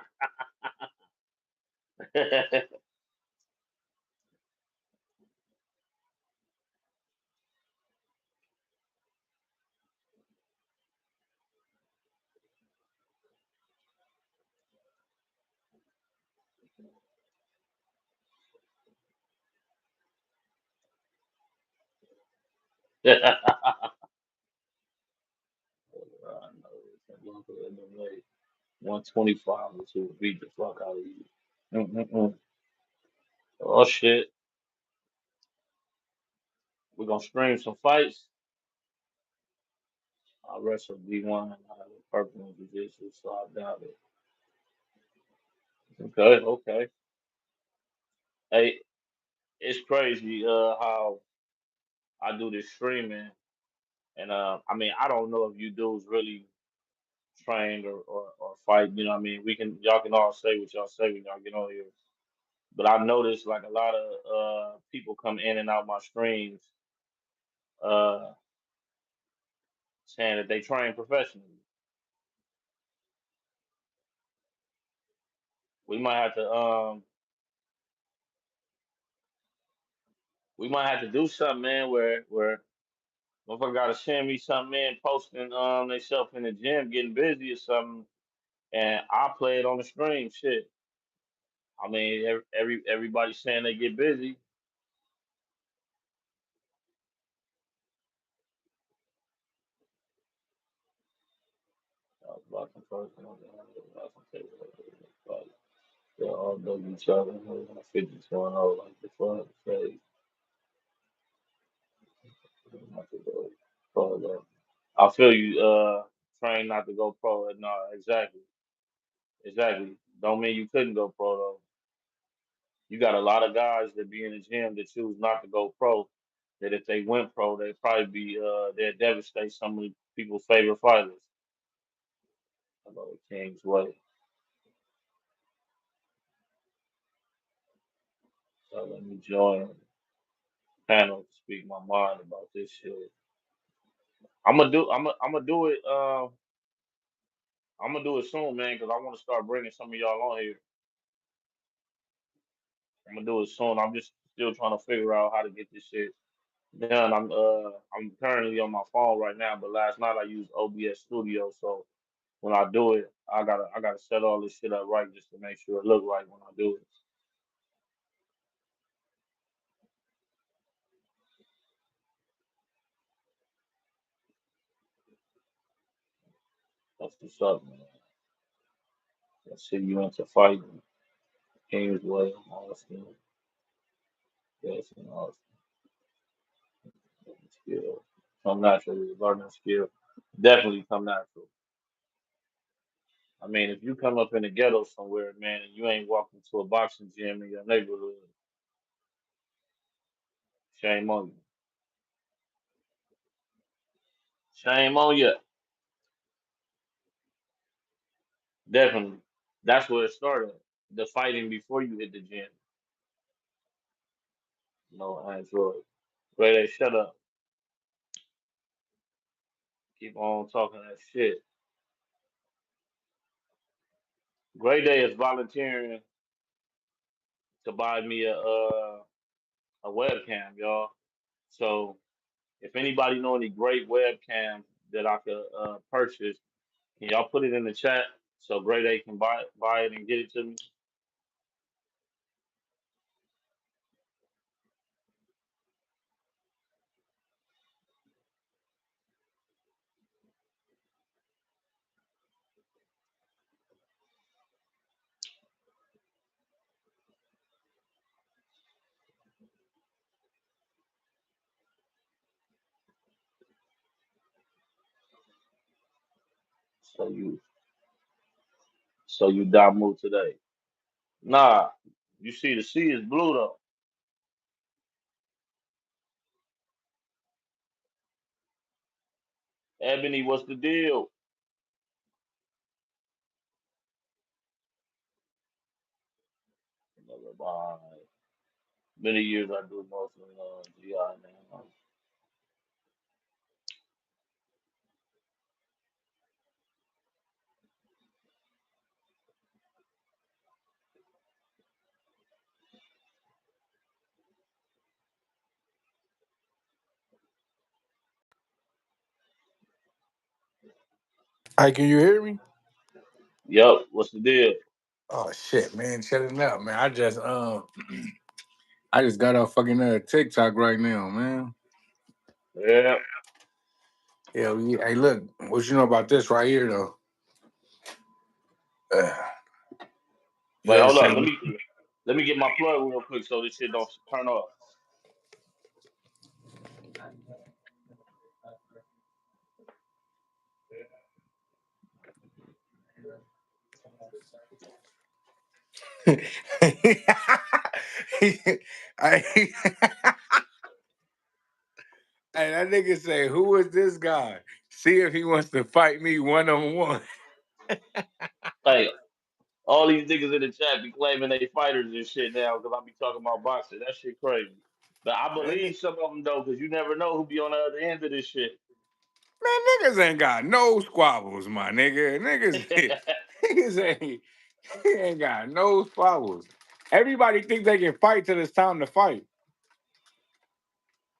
I know. 125 or two beat the fuck out of you. Mm-mm-mm. Oh shit. We're gonna stream some fights. I wrestled D1. I have a purple in jiu-jitsu, so I doubt it. Okay, okay. Hey, it's crazy how I do this streaming, and I mean I don't know if you dudes really trained or fight. You know what I mean? Y'all can all say what y'all say when y'all get on here. But I noticed like a lot of people come in and out my streams uh, saying that they train professionally. We might have to we might have to do something, man, where motherfucker gotta send me something in, posting themselves in the gym, getting busy or something, and I play it on the stream. Shit. I mean, everybody saying they get busy. Blocking first, they all know each other. 52 and 0, like the fuck. Say, not to go pro though. I feel you. Train not to go pro. No, exactly, exactly. Don't mean you couldn't go pro though. You got a lot of guys that be in the gym that choose not to go pro. That if they went pro, they'd probably be they'd devastate some of the people's favorite fighters. I know the King's way. So let me join the panel to speak my mind about this shit. I'm gonna do it. I'm gonna do it soon, man, because I want to start bringing some of y'all on here. I'm gonna do it soon. I'm just still trying to figure out how to get this shit done. I'm currently on my phone right now, but last night I used OBS Studio, so when I do it, I gotta set all this shit up right just to make sure it look right when I do it. That's what's up, man. I see you into fighting. James Williams, Austin, yes, and Austin. skill. Come naturally. Learning a skill. Definitely come natural. I mean, if you come up in the ghetto somewhere, man, and you ain't walking to a boxing gym in your neighborhood, shame on you. Shame on you. Definitely. That's where it started. The fighting before you hit the gym. No, I enjoy it. Great A, shut up. Keep on talking that shit. Great Day is volunteering to buy me a webcam, y'all. So if anybody know any great webcams that I could purchase, can y'all put it in the chat so Great A can buy it and get it to me? So you down move today. Nah, you see the sea is blue though. Ebony, what's the deal? Bye. Many years I do mostly GI now. Hey, can you hear me? Yup, what's the deal? Oh shit, man, shutting up, man. I just got off fucking TikTok right now, man. Yeah. Yeah, hey, look, what you know about this right here though? Uh, you Wait, ever hold say up. Let me get my plug real quick so this shit don't turn off. I, hey, that nigga say, "Who is this guy? See if he wants to fight me one on one." Hey, all these niggas in the chat be claiming they fighters and shit now because I be talking about boxing. That shit crazy. But I Man, believe some of them though, because you never know who be on the other end of this shit. niggas ain't got no squabbles, my nigga. Niggas ain't got no squabbles. Everybody think they can fight till it's time to fight.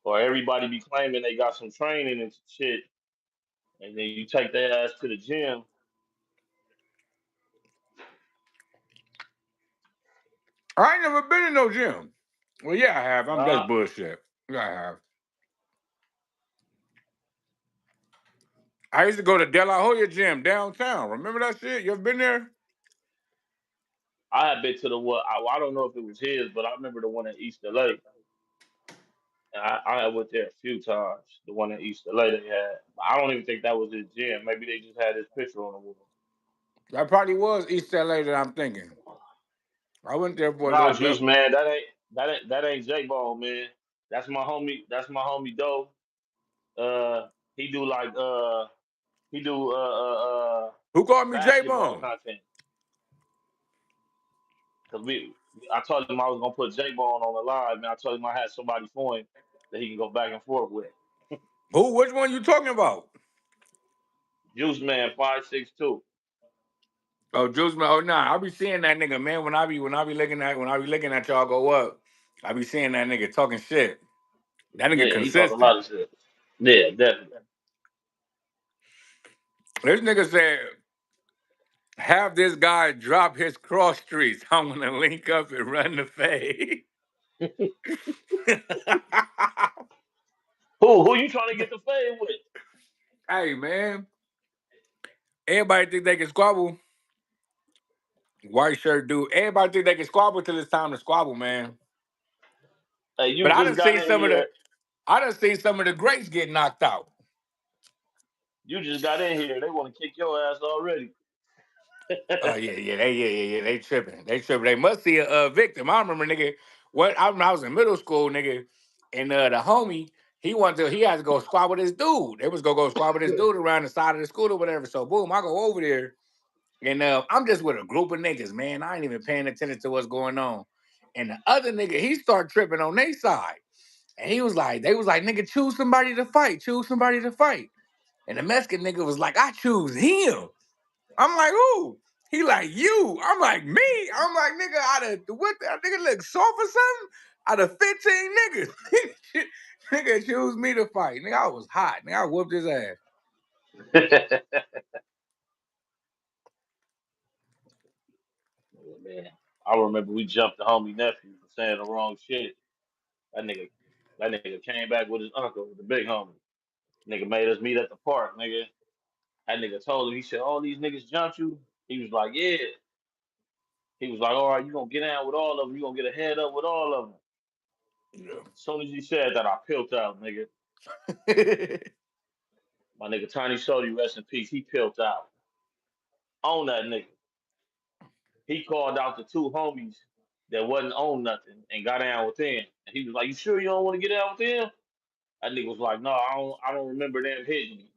Or everybody be claiming they got some training and shit, and then you take their ass to the gym. I ain't never been in no gym. Well, yeah, I have. That's Nah, bullshit. Yeah, I have. I used to go to De La Hoya gym downtown. Remember that shit? You ever been there? I had been to the what? I don't know if it was his, but I remember the one in East LA. And I went there a few times. The one in East LA they had. I don't even think that was his gym. Maybe they just had his picture on the wall. That probably was East LA that I'm thinking. I went there for a Nah, little Juice bit. man, that ain't J Bone, man. That's my homie. That's my homie Doe. Uh, he do like he do Who called me J basketball Bone? content. Cause I told him I was gonna put J Bone on the live, man. I told him I had somebody for him that he can go back and forth with. Who? Which one you talking about? Juice man 562. Oh, Juice Man. Oh, nah. I be seeing that nigga, man. When I be looking at y'all go up, I be seeing that nigga talking shit. That nigga Yeah, he talk a consistent. lot of shit. Yeah, definitely. This nigga said, have this guy drop his cross streets. I'm gonna link up and run the fade. Who you trying to get the fade with? Hey, man. Everybody think they can squabble. White shirt dude. Everybody think they can squabble till it's time to squabble, man. Hey, But you I just done got seen in some of the here. I done seen some of the greats get knocked out. You just got in here. They want to kick your ass already. Oh yeah, they tripping, They must see a victim. I remember, nigga, what I remember I was in middle school, nigga, and the homie he had to go squat with his dude. They was gonna go squat with his dude around the side of the school or whatever. So boom, I go over there, and I'm just with a group of niggas, man. I ain't even paying attention to what's going on. And the other nigga, he started tripping on their side, and they was like, nigga, choose somebody to fight, choose somebody to fight. And the Mexican nigga was like, I choose him. I'm like, who? He like, you. I'm like, me? I'm like, nigga, out of what? That nigga look soft or something? Out of 15 niggas. Nigga choose me to fight. Nigga, I was hot. Nigga, I whooped his ass. Man, I remember we jumped the homie nephew for saying the wrong shit. That nigga, that nigga came back with his uncle, the big homie. Nigga made us meet at the park, nigga. That nigga told him, he said, all these niggas jumped you? He was like, yeah. He was like, all right, you gonna get down with all of them. You gonna get a head up with all of them. As soon as he said that, I peeled out, nigga. Yeah. My nigga Tiny Sody, rest in peace, he peeled out. On that nigga. He called out the two homies that wasn't on nothing and got down with them. And he was like, you sure you don't want to get down with them? That nigga was like, no, I don't remember them hitting me.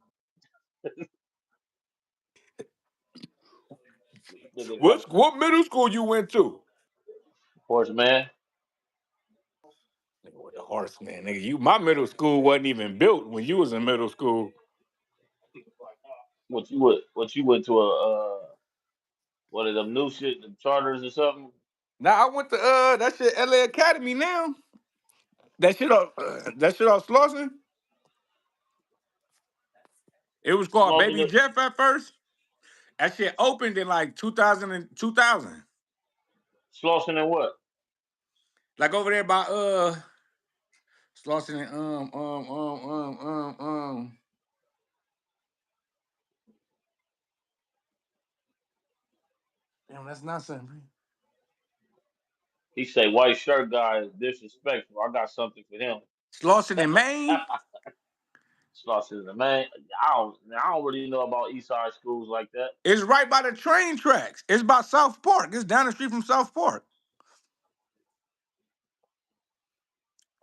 Nigga got What middle school you went to? horse man. Nigga with the horse, man. Nigga, my middle school wasn't even built when you was in middle school. What you went to a what are them new shit, the charters or something? Now I went to that shit LA Academy now. That shit on Slauson. It was called Slauson Baby Jeff at first. That shit opened in like 2000 and 2000. Slauson and what? Like over there by Slauson and damn, that's not something. He say white shirt guy is disrespectful. I got something for him. Slauson in Maine. Slauson is the man. I don't really know about East Side schools like that. It's right by the train tracks. It's by South Park. It's down the street from South Park.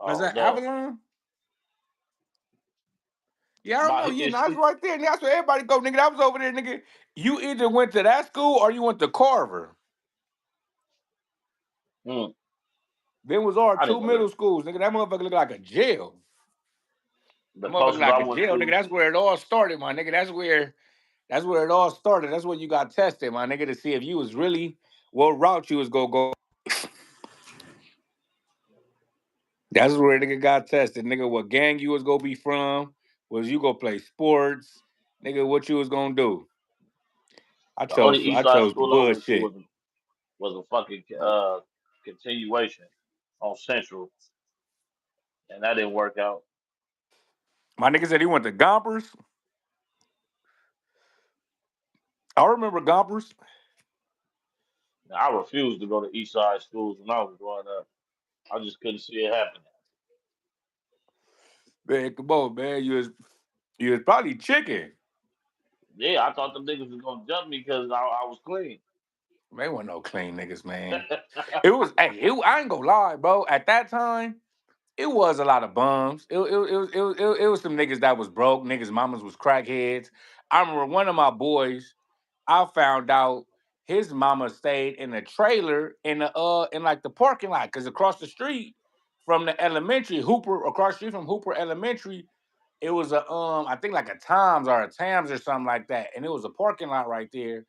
Is Oh that no. Avalon? Yeah, I don't know. My Yeah, no, that's right there. That's where everybody go, nigga. That was over there, nigga. You either went to that school or you went to Carver. hmm, Then was our I didn't two go to middle schools, nigga. That motherfucker look like a jail. the That motherfucker closest like I a went jail, nigga. to. That's where it all started, my nigga. That's where it all started. That's where you got tested, my nigga, to see if you was really what route you was gonna go. That's where nigga got tested, nigga. What gang you was gonna be from? Was you gonna play sports, nigga? What you was gonna do? I The only chose East I Side chose the school I went to bullshit. was a fucking continuation on Central, and that didn't work out. My nigga said he went to Gompers. I remember Gompers. I refused to go to East Side schools when I was growing up. I just couldn't see it happening. Man, come on, man. You was probably chicken. Yeah, I thought them niggas was gonna jump me because I was clean. Man, wasn't no clean niggas, man. It was, hey, I ain't gonna lie, bro. At that time, it was a lot of bums. It was some niggas that was broke. Niggas' mamas was crackheads. I remember one of my boys. I found out his mama stayed in a trailer in like the parking lot because across the street from the elementary Hooper, across the street from Hooper Elementary, it was a I think like a Tom's or a Tams or something like that, and it was a parking lot right there.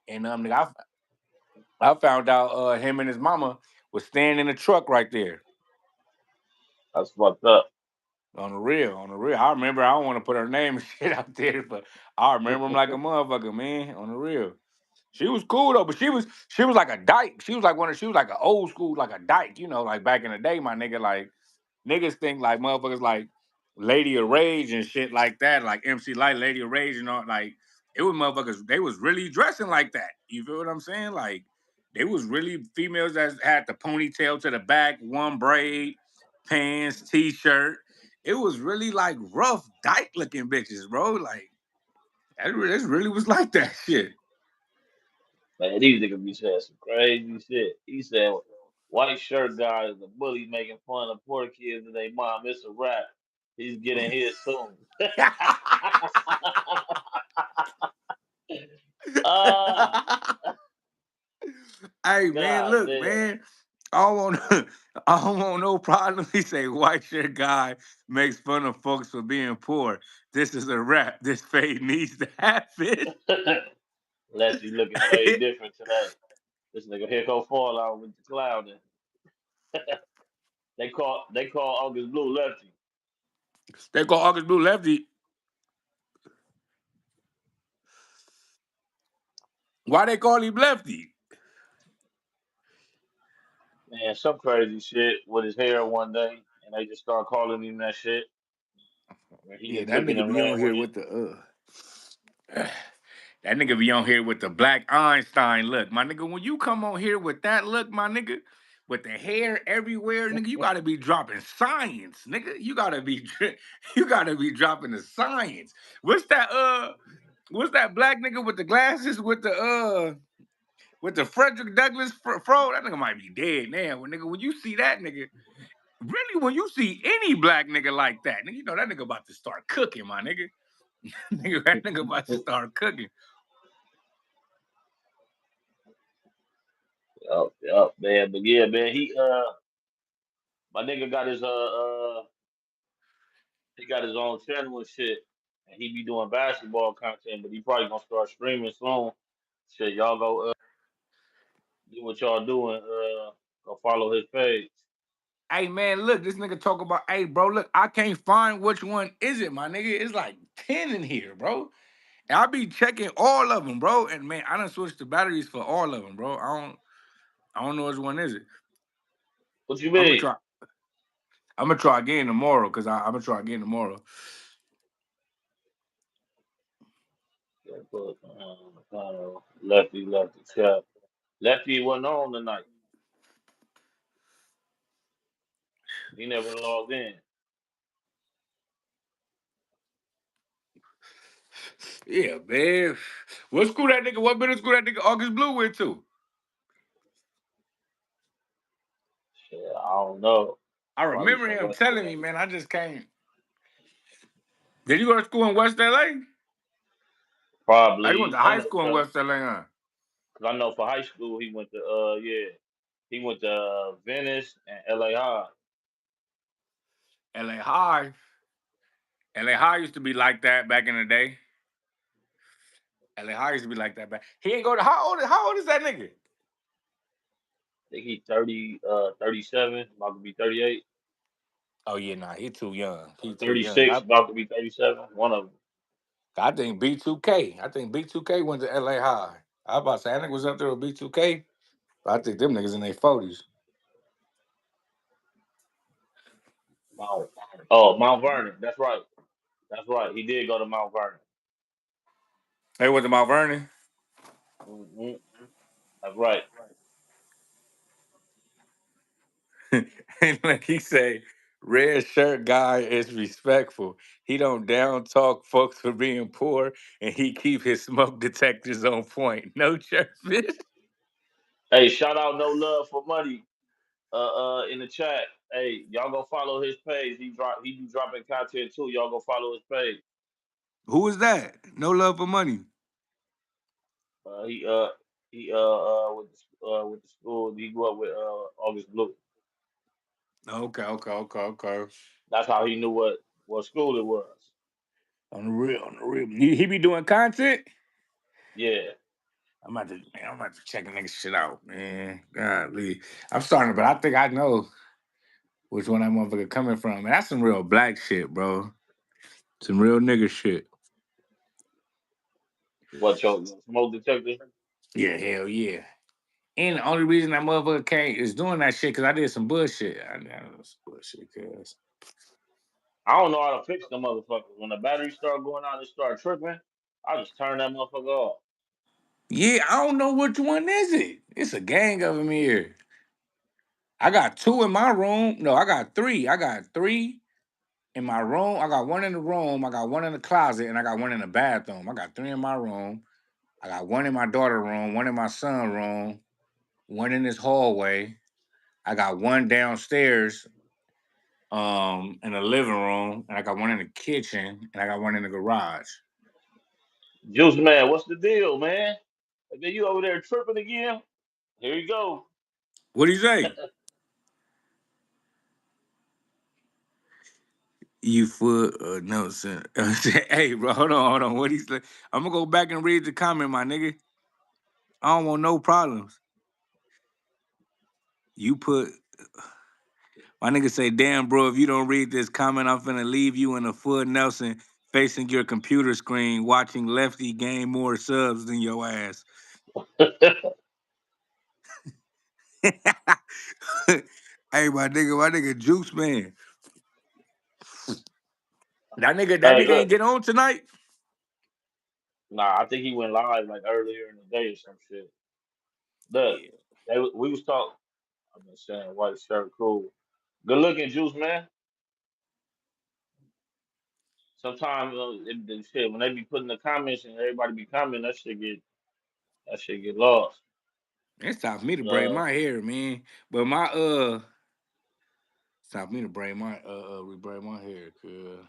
And nigga, I found out him and his mama was staying in the truck right there. That's fucked up. On the real. I remember. I don't want to put her name and shit out there, but I remember him like a motherfucker, man. On the real. She was cool though, but she was like a dyke. She was like an old school, like a dyke, like back in the day, my nigga. Like niggas think like motherfuckers like Lady of Rage and shit like that, like MC Light, Lady of Rage and all. Like it was motherfuckers. They was really dressing like that. You feel what I'm saying? Like they was really females that had the ponytail to the back, one braid, pants, t-shirt. it was really like rough dyke looking bitches, bro. Like that really was like that shit. Man, these niggas be saying some crazy shit. He said, white shirt guy is a bully making fun of poor kids and they mom. It's a rap. He's getting his soon. Ah, Hey man, God look, damn. man. I don't want I don't want no problem. He say white shirt guy makes fun of folks for being poor. This is a rap. This fade needs to happen. Lefty looking way different today. This nigga here go fall out with the cloud. And they call August Blue Lefty. They call August Blue Lefty. Why they call him Lefty? Man, some crazy shit with his hair one day, and they just start calling him that shit. And he Yeah, just that took it nigga and be ran on with here it. with the that nigga be on here with the black Einstein look. My nigga, when you come on here with that look, my nigga, with the hair everywhere, nigga, you gotta be dropping science, nigga. You gotta be dropping the science. What's that black nigga with the glasses with the Frederick Douglass fro? That nigga might be dead now. When nigga, when you see that nigga, really when you see any black nigga like that, nigga, you know that nigga about to start cooking, my nigga. Nigga, that nigga about to start cooking. Yup, man. But yeah, man, my nigga got his he got his own channel and shit, and he be doing basketball content, but he probably gonna start streaming soon. Shit, y'all go do what y'all doing. Go follow his page. Hey man, look, this nigga talk about, hey bro, look, I can't find which one is it, my nigga. It's like 10 in here, bro. And I be checking all of them, bro. And man, I done switched the batteries for all of them, bro. I don't know which one is it. What you I'm gonna mean? try. I'm gonna try again tomorrow, cause I'm gonna try again tomorrow. Yeah, put, lefty, chap. Lefty wasn't on tonight. He never logged in. Yeah, man. What school that nigga? What middle school that nigga August Blue went to? Shit, I don't know. I Probably remember some him West telling LA. me, man. I just can't. Did you go to school in West LA? I went to Probably. I high know school in for West LA. Huh? because I know for high school he went to yeah. He went to Venice and LA High. LA High. LA High used to be like that back in the day. LA High used to be like that back. He ain't go to how old is that nigga? I think he 37, about to be 38. Oh yeah, nah, he too young. Or He too young. 36, about to be 37. One of them. I think B2K. I think B2K went to LA High. I was about to say I think was up there with B2K. But I think them niggas in their 40s. Mount. Oh, Mount Vernon. That's right. That's right. He did go to Mount Vernon. They went to Mount Vernon. Hmm. That's right. And like he say, red shirt guy is respectful. He don't down talk folks for being poor, and he keep his smoke detectors on point. No church. Hey, shout out No Love for Money in the chat. Hey, y'all go follow his page. He be dropping content too. Y'all go follow his page. Who is that? No love for money. Uh, he uh with the school he grew up with August Blue. Okay. That's how he knew what school it was. On the real. He be doing content. Yeah. I'm about to check nigga shit out, man. Golly. I'm starting, but I think I know which one that motherfucker coming from. Man, that's some real black shit, bro. Some real nigga shit. What your smoke detector? Yeah, hell yeah. And the only reason that motherfucker came is doing that shit because I did some bullshit. I did some bullshit, cuz. I don't know how to fix them motherfuckers. When the battery start going out and start tripping, I just turn that motherfucker off. Yeah, I don't know which one is it. It's a gang of them here. I got two in my room. No, I got three. I got three. in my room. I got one in the room. I got one in the closet, and I got one in the bathroom. I got 3 in my room. I got one in my daughter room, one in my son room, one in this hallway. I got one downstairs, in the living room, and I got one in the kitchen, and I got one in the garage. Juice man, what's the deal, man? And then you over there tripping again? Here you go. What do you say? You foot no sir. Hey, bro, hold on. What he say? I'm gonna go back and read the comment, my nigga. I don't want no problems. You put my nigga say, damn, bro, if you don't read this comment, I'm finna leave you in a full Nelson facing your computer screen watching Lefty gain more subs than your ass. Hey, my nigga Juice Man. That Hey, nigga ain't look. get on tonight. Nah, I think he went live like earlier in the day or some shit. Look, Yeah. we was talking. I've been saying white shirt cool. Good looking juice, man. Sometimes shit when they be putting the comments and everybody be commenting, that shit get lost. It's time for me to braid Uh, my hair, man. But it's time for me to braid my rebraid my hair, cuz.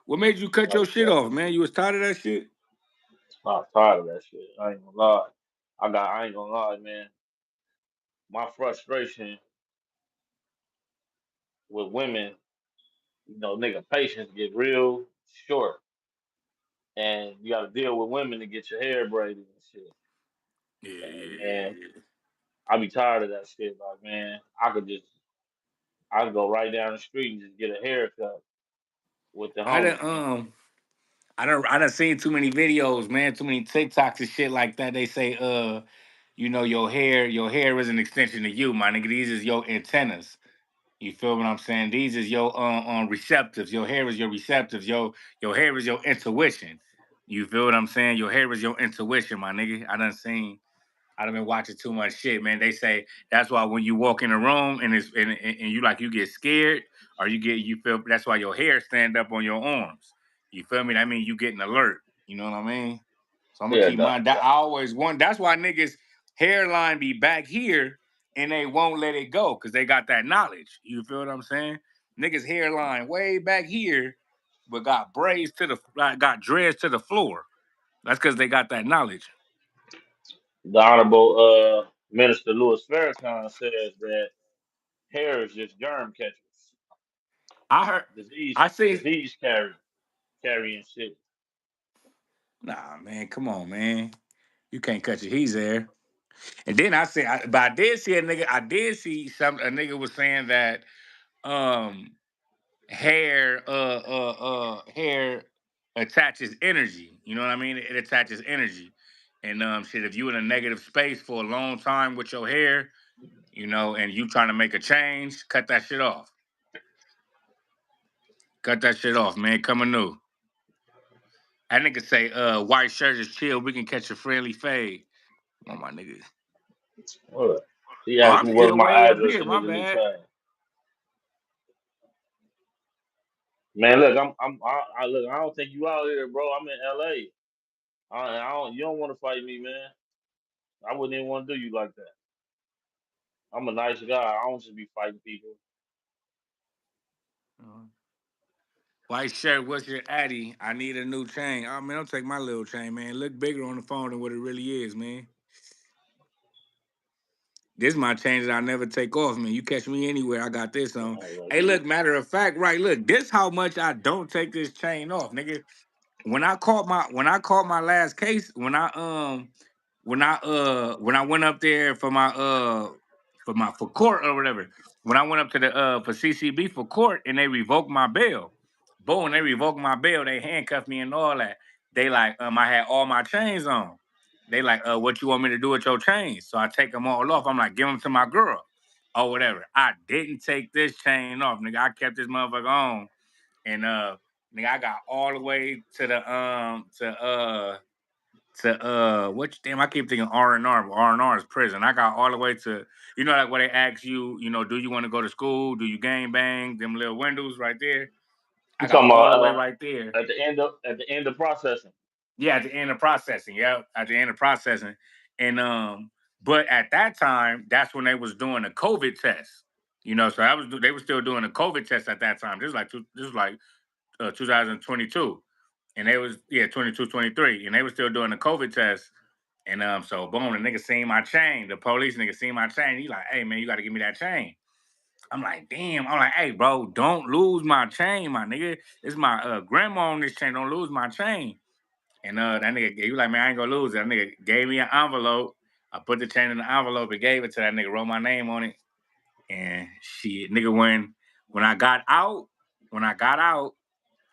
What made you cut your like shit off, man? You was tired of that shit? I'm tired of that shit. I ain't gonna lie. I ain't gonna lie, man. My frustration with women, nigga, patience get real short, and you got to deal with women to get your hair braided and shit. Yeah, And yeah, man, yeah, yeah. I be tired of that shit. Like, man, I could go right down the street and just get a haircut with the I homie, done man. I done seen too many videos, man, too many TikToks and shit like that. They say, your hair is an extension of you, my nigga. These is your antennas. You feel what I'm saying? These is your receptors. Your hair is your receptors. Your hair is your intuition. You feel what I'm saying? Your hair is your intuition, my nigga. I done been watching too much shit, man. They say that's why when you walk in a room and you like you get scared or you feel that's why your hair stand up on your arms. You feel me? That mean you getting alert. You know what I mean? So I'm gonna Yeah, keep mine. That I always want. That's why niggas hairline be back here and they won't let it go because they got that knowledge. You feel what I'm saying? Niggas hairline way back here, but got braids got dreads to the floor. That's because they got that knowledge. the Honorable Minister Louis Farrakhan says that hair is just germ catchers, I heard. disease I see. disease carrying shit. Nah, man, come on, man. You can't cut your he's there. And then but I did see a nigga. I did see a nigga was saying that um hair attaches energy. You know what I mean? It attaches energy. And shit, if you in a negative space for a long time with your hair, and you trying to make a change, cut that shit off. Cut that shit off, man. Coming new. That nigga say, white shirt is chill. We can catch a friendly fade. Come on, my nigga. What? He Oh, asked I'm me what's still my way up address here. in My the new bad. town. Man, look, look. I don't think you out here, bro. I'm in L.A. I don't. You don't want to fight me, man. I wouldn't even want to do you like that. I'm a nice guy. I don't just be fighting people. Uh, White shirt, what's your addy? I need a new chain. Oh man, don't take my little chain, man. Look bigger on the phone than what it really is, man. This my chain that I never take off, man. You catch me anywhere, I got this on. Hey, look, matter of fact, right? Look, this how much I don't take this chain off, nigga. When I caught my last case, when I went up there for court or whatever, when I went up to the for CCB for court and they revoked my bail, boom, they revoked my bail, they handcuffed me and all that. They like I had all my chains on. They like what you want me to do with your chains? So I take them all off. I'm like give them to my girl or whatever. I didn't take this chain off, nigga. I kept this motherfucker on and nigga, I got all the way to the to damn, I keep thinking R&R, but R&R is prison. I got all the way to, like where they ask you, do you want to go to school? Do you gang bang? Them little windows right there. I You got talking all about the way right there. at the end of processing? Yeah, at the end of processing. Yeah, at the end of processing. And but at that time, that's when they was doing the COVID test. So they were still doing the COVID test at that time. This was like 2022. And they was 22, 23. And they were still doing the COVID test. And so boom, the nigga seen my chain. The police nigga seen my chain. He like, hey man, you gotta give me that chain. I'm like, damn. I'm like, hey, bro, don't lose my chain, my nigga. It's my grandma on this chain. Don't lose my chain. And that nigga, he was like, man, I ain't gonna lose it. That nigga gave me an envelope. I put the chain in the envelope and gave it to that nigga, wrote my name on it. And shit, nigga, when I got out,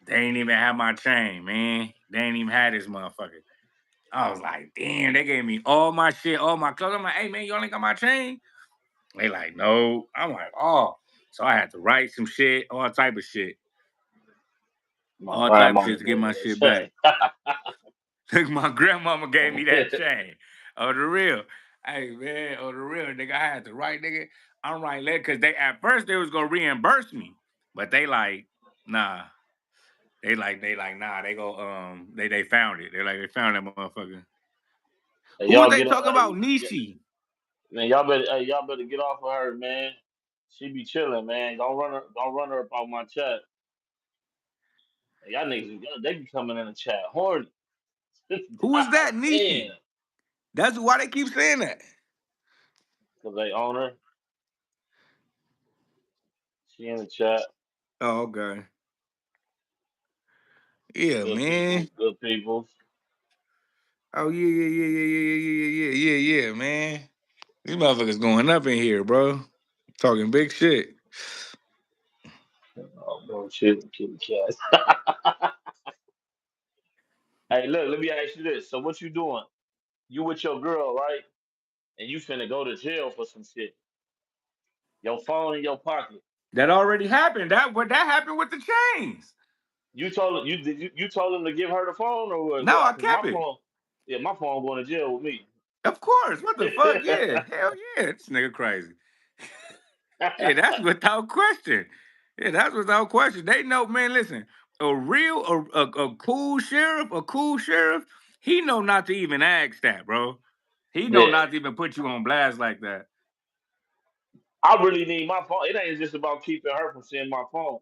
they ain't even have my chain, man. They ain't even had this motherfucker. I was like, damn, they gave me all my shit, all my clothes. I'm like, hey man, you only got my chain? They like, no. I'm like, oh. So I had to write some shit, all type of shit. My All type of grandmama shit to get gave my me a shit check. back. Look, my grandmama gave me that chain. Oh, the real. Hey man, oh the real nigga. I had to write, nigga. I'm right there because they at first they was gonna reimburse me. But they like, nah. They like, nah, they go they found it. They found that motherfucker. Hey, Who was y'all they get talking about? yeah, Nishi. man, y'all better get off of her, man. She be chilling, man. Don't run her up on my chat. Hey, y'all niggas, they be coming in the chat horny. Who is God that? Nishi. damn, That's why they keep saying that. cause they own her. She in the chat. Oh, okay. Yeah, Good people, man. good people. Oh yeah, man. These motherfuckers going up in here, bro. Talking big shit. Oh, bro, chill, kitty cat. Hey, look, let me ask you this. So, what you doing? You with your girl, right? And you finna go to jail for some shit. Your phone in your pocket. That already happened. That happened with the chains. You told you told him to give her the phone or what? No, I Because my kept it. phone, yeah, my phone going to jail with me. Of course. What the fuck? Yeah. Hell yeah. This nigga crazy. Yeah, that's without question. Yeah, that's without question. They know, man. Listen, a cool sheriff, he know not to even ask that, bro. He know Yeah, not to even put you on blast like that. I really need my phone. It ain't just about keeping her from seeing my phone.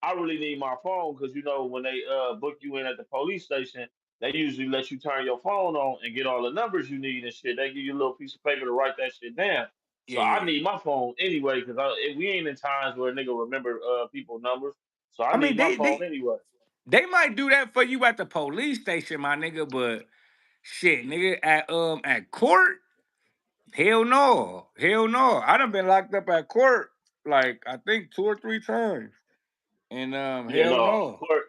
I really need my phone because when they book you in at the police station, they usually let you turn your phone on and get all the numbers you need and shit. They give you a little piece of paper to write that shit down. So Yeah, I yeah. need my phone anyway because we ain't in times where a nigga remember people numbers. So I I mean, need my they phone they anyway. they might do that for you at the police station, my nigga, but shit, nigga, at court, hell no. Hell no. I done been locked up at court like I think 2 or 3 times. And Yeah, hell no no. court.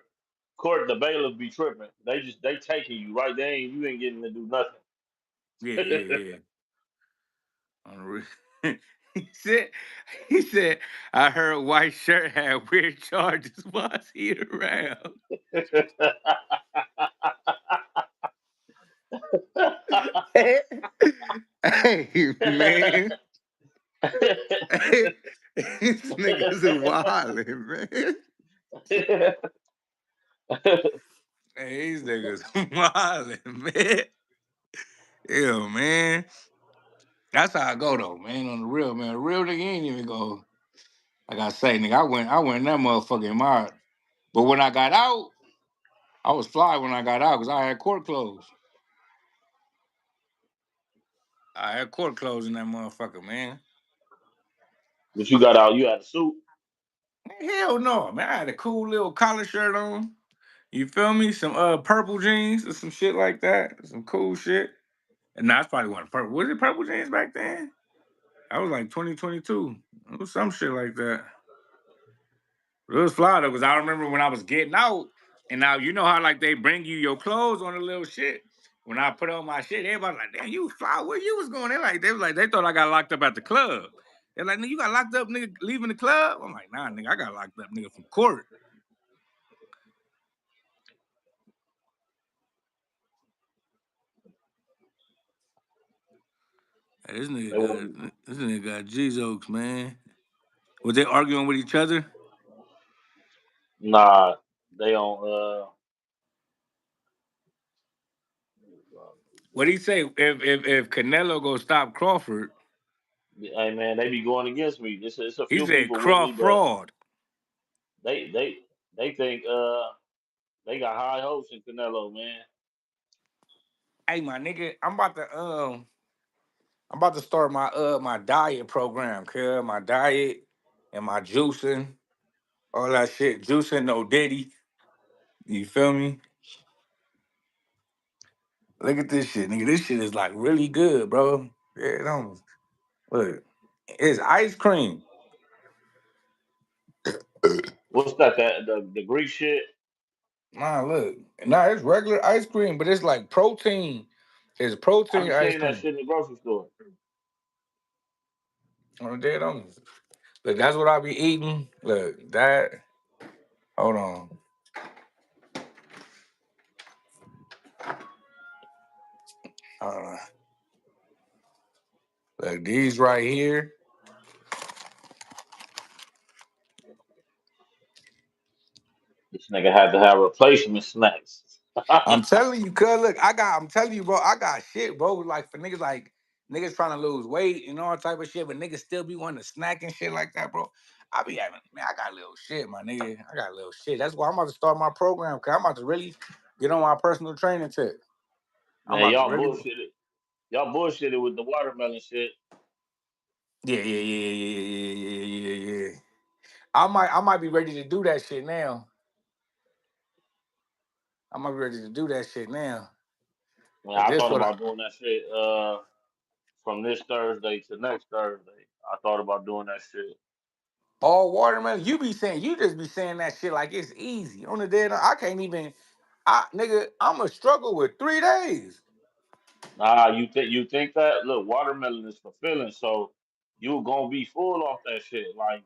The bailiffs be tripping. They taking you right. You ain't getting to do nothing. Yeah, yeah, yeah. Unreal. he said, he said, I heard white shirt had weird charges while he around. Hey, man. Hey, these niggas are wildin', man. Hey, these niggas wildin', man. Yeah, man. That's how I go though, man. On the real, man. The real nigga ain't even go. Like I say, nigga, I went in that motherfucking mile. But when I got out, I was fly when I got out because I had court clothes. I had court clothes in that motherfucker, man. But you got out. You had a suit. Hell no, man. I had a cool little collar shirt on. You feel me? Some purple jeans or some shit like that. Some cool shit. And that's probably one purple. Was it purple jeans back then? I was like 2022. It was some shit like that. It was fly though, because I remember when I was getting out, and now you know how like they bring you your clothes on a little shit. When I put on my shit, everybody like, damn, you fly, where you was going? They thought I got locked up at the club. They're like, nigga, you got locked up, nigga, leaving the club? I'm like, nah, nigga, I got locked up, nigga, from court. Hey, They want this nigga got G-Zokes, man. Was they arguing with each other? nah. They don't. What would he say? If Canelo go stop Crawford, Hey man, they be going against me. It's a he few said people with me, Crawford but fraud. they they they think they got high hopes in Canelo, man. Hey, my nigga, I'm about to start my diet program, cuz my diet and my juicing, all that shit. Juicing, no diddy. You feel me? Look at this shit, nigga. This shit is like really good, bro. Yeah, don't look. It's ice cream. What's that? The Greek shit. Nah, look. Nah, it's regular ice cream, but it's like protein. It's I be protein ice seeing that cream. shit in the grocery store. Oh, dead on. Look, that's what I be eating. Look, that. Hold on. Uh, look, these right here. This nigga had to have replacement snacks. I'm telling you, cuz look, I'm telling you, bro, I got shit, bro. Like for niggas niggas trying to lose weight and all type of shit, but niggas still be wanting to snack and shit like that, bro. I be having, man, I got a little shit, my nigga. I got a little shit. That's why I'm about to start my program, cuz I'm about to really get on my personal training tip. I'm Man, about to y'all really, bullshitted. Y'all bullshitted with the watermelon shit. yeah. I might be ready to do that shit now. I might be ready to do that shit now. Man, Cause I this thought what I, about doing that shit from this Thursday to next Thursday. I thought about doing that shit. all watermelon. You just be saying that shit like it's easy. On the dead, I can't even. Nigga, I'ma struggle with 3 days. Nah, you think that? Look, watermelon is fulfilling, so you gonna be full off that shit. Like,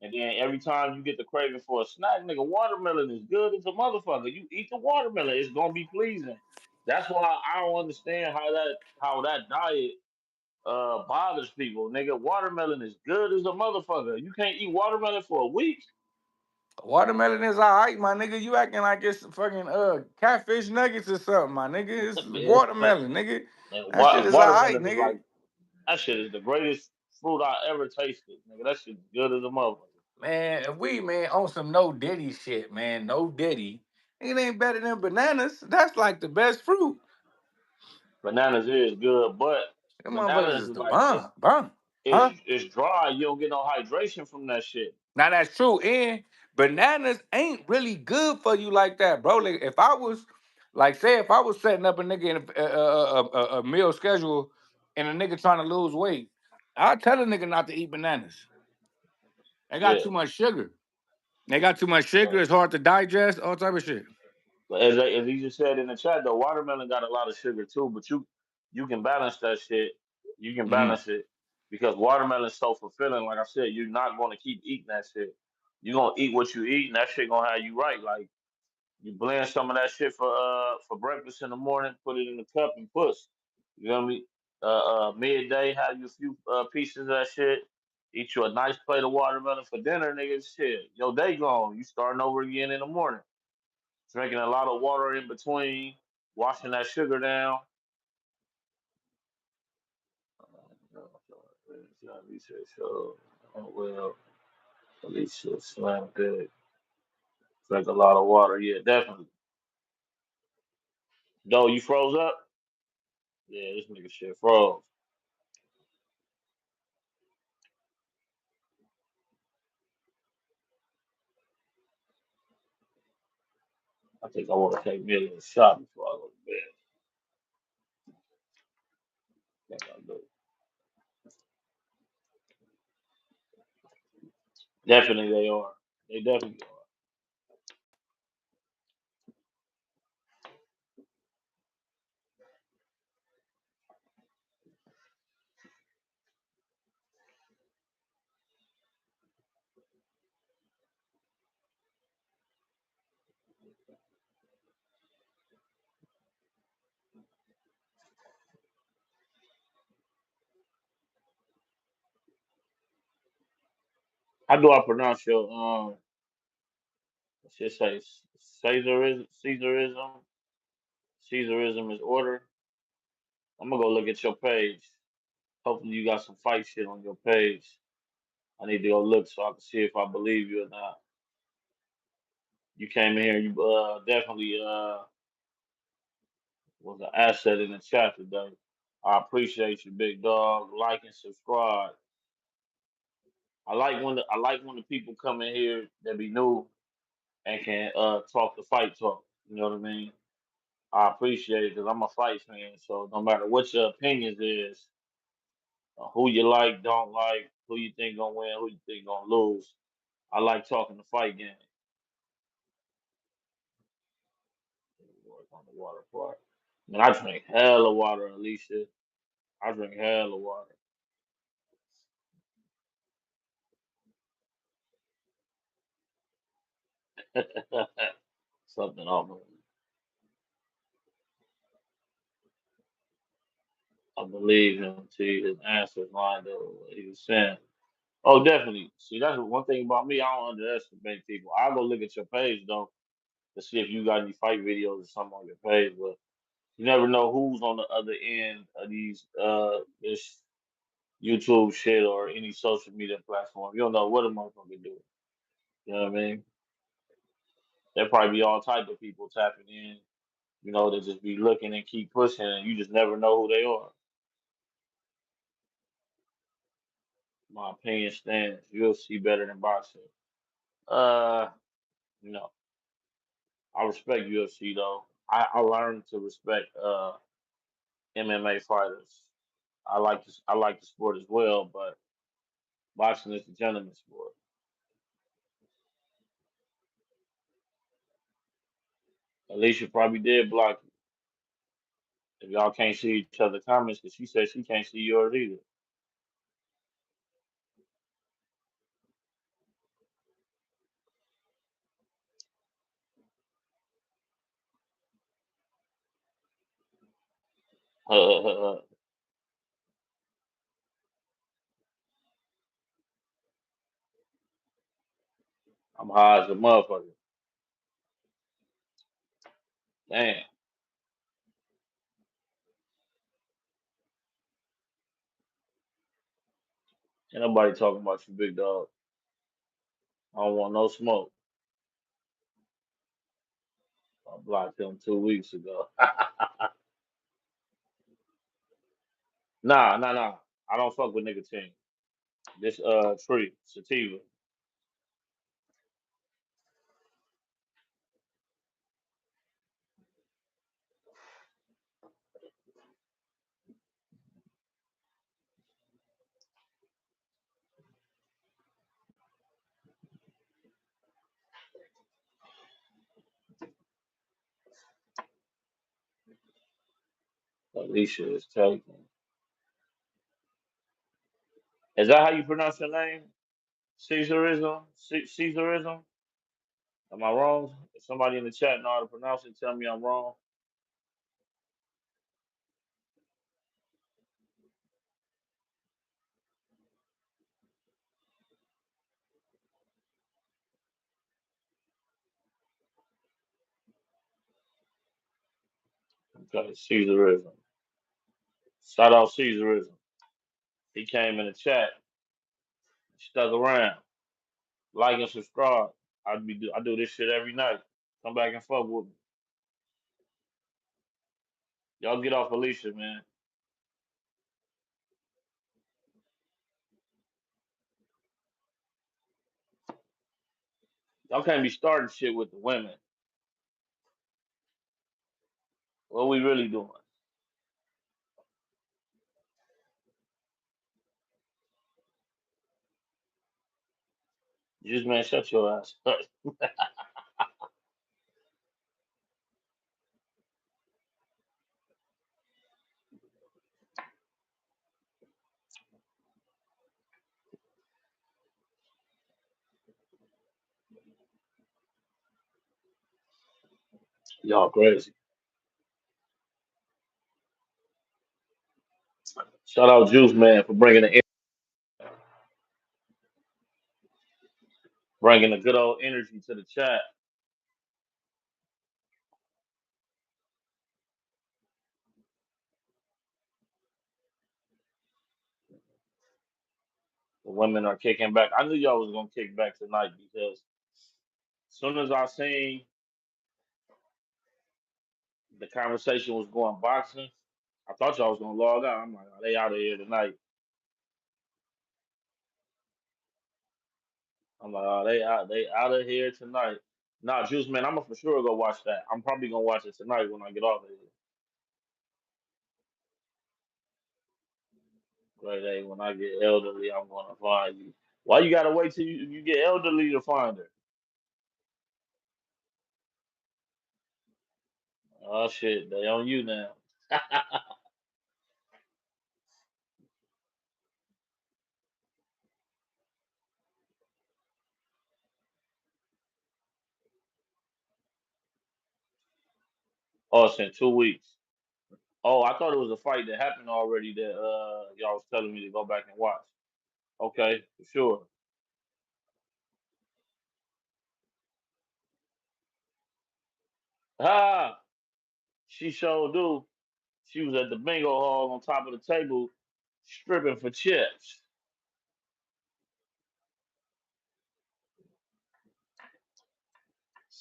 and then every time you get the craving for a snack, nigga, watermelon is good as a motherfucker. You eat the watermelon, it's gonna be pleasing. That's why I don't understand how that diet bothers people. Nigga, watermelon is good as a motherfucker. You can't eat watermelon for a week. Watermelon is alright, my nigga. You acting like it's fucking catfish nuggets or something, my nigga. It's Man, watermelon, nigga. man, That shit is alright, watermelon is nigga. like that shit is the greatest fruit I ever tasted. Nigga, that shit's good as a motherfucker. Man, if we man on some no diddy shit, man. No diddy. It ain't better than bananas. That's like the best fruit. Bananas is good, but Them motherfuckers bananas is is the like bomb. Bomb. it's Huh? it's dry. You don't get no hydration from that shit. Now that's true. And bananas ain't really good for you like that, bro. Like if I was, like, say if I was setting up a nigga in a meal schedule and a nigga trying to lose weight, I'd tell a nigga not to eat bananas. They got Yeah. too much sugar. They got too much sugar. But, It's hard to digest. All type of shit. but as you just said in the chat, though, watermelon got a lot of sugar too. But you can balance that shit. You can Hmm. balance it because watermelon is so fulfilling. Like I said, you're not going to keep eating that shit. You're gonna eat what you eat, and that shit gonna have you right. Like you blend some of that shit for breakfast in the morning, put it in the cup and push. You know what I mean? Midday, have you a few pieces of that shit. Eat you a nice plate of watermelon for dinner, nigga. Shit, your day gone. You starting over again in the morning. Drinking a lot of water in between, washing that sugar down. So, oh, well, at least shit slam good. Drink a lot of water. Yeah, definitely. Though you froze up? Yeah, this nigga shit froze. I think I want to take me a little shot before I go to bed. I think I'll do. Definitely they are. They definitely are. How do I pronounce your let's just say Caesarism is order. I'm gonna go look at your page. Hopefully you got some fight shit on your page. I need to go look so I can see if I believe you or not. You came in here, you definitely was an asset in the chat today. I appreciate you, big dog. Like and subscribe. I like when the people come in here that be new and can talk the fight talk. You know what I mean? I appreciate it because I'm a fight fan. So no matter what your opinions is, who you like, don't like, who you think gonna win, who you think gonna lose, I like talking the fight game. Work on the water part. Man, I drink hella water, Alicia. I drink hella water. Something off of it. I believe him to his answers lined up with what he was saying. Oh, definitely. See, that's one thing about me. I don't underestimate people. I'll go look at your page though to see if you got any fight videos or something on your page. But you never know who's on the other end of these this YouTube shit or any social media platform. You don't know what a motherfucker do. You know what I mean? There probably be all type of people tapping in. You know, they just be looking and keep pushing, and you just never know who they are. My opinion stands. You'll see better than boxing. Uh, you know, I respect UFC though. I learned to respect MMA fighters. I like the sport as well, but boxing is the gentleman's sport. Alicia probably did block you. If y'all can't see each other comments, because she said she can't see yours either. I'm high as a motherfucker. Damn. Ain't nobody talking about you, big dog. I don't want no smoke. I blocked him 2 weeks ago. Nah. I don't fuck with nicotine. This tree, sativa. Alicia is taken. Is that how you pronounce your name? Caesarism? Caesarism? Am I wrong? If somebody in the chat know how to pronounce it, tell me I'm wrong. Okay, Caesarism. Shout out Caesarism. He came in the chat, stuck around. Like and subscribe. I do this shit every night. Come back and fuck with me. Y'all get off Alicia, man. Y'all can't be starting shit with the women. What we really doing? Just man, shut your ass up. Y'all crazy. Shout out Juice Man for bringing the. bringing a good old energy to the chat. The women are kicking back. I knew y'all was gonna kick back tonight because as soon as I seen the conversation was going boxing, I thought y'all was gonna log out. I'm like, are they out of here tonight? I'm like, oh, they out of here tonight. Nah, Juice man, I'm gonna for sure go watch that. I'm probably gonna watch it tonight when I get off of here. Great day. When I get elderly, I'm gonna find you. Why you gotta wait till you get elderly to find her? Oh shit, they on you now. Oh, it's in 2 weeks. Oh, I thought it was a fight that happened already that y'all was telling me to go back and watch. Okay, for sure. Ah, she showed do. She was at the bingo hall on top of the table, stripping for chips.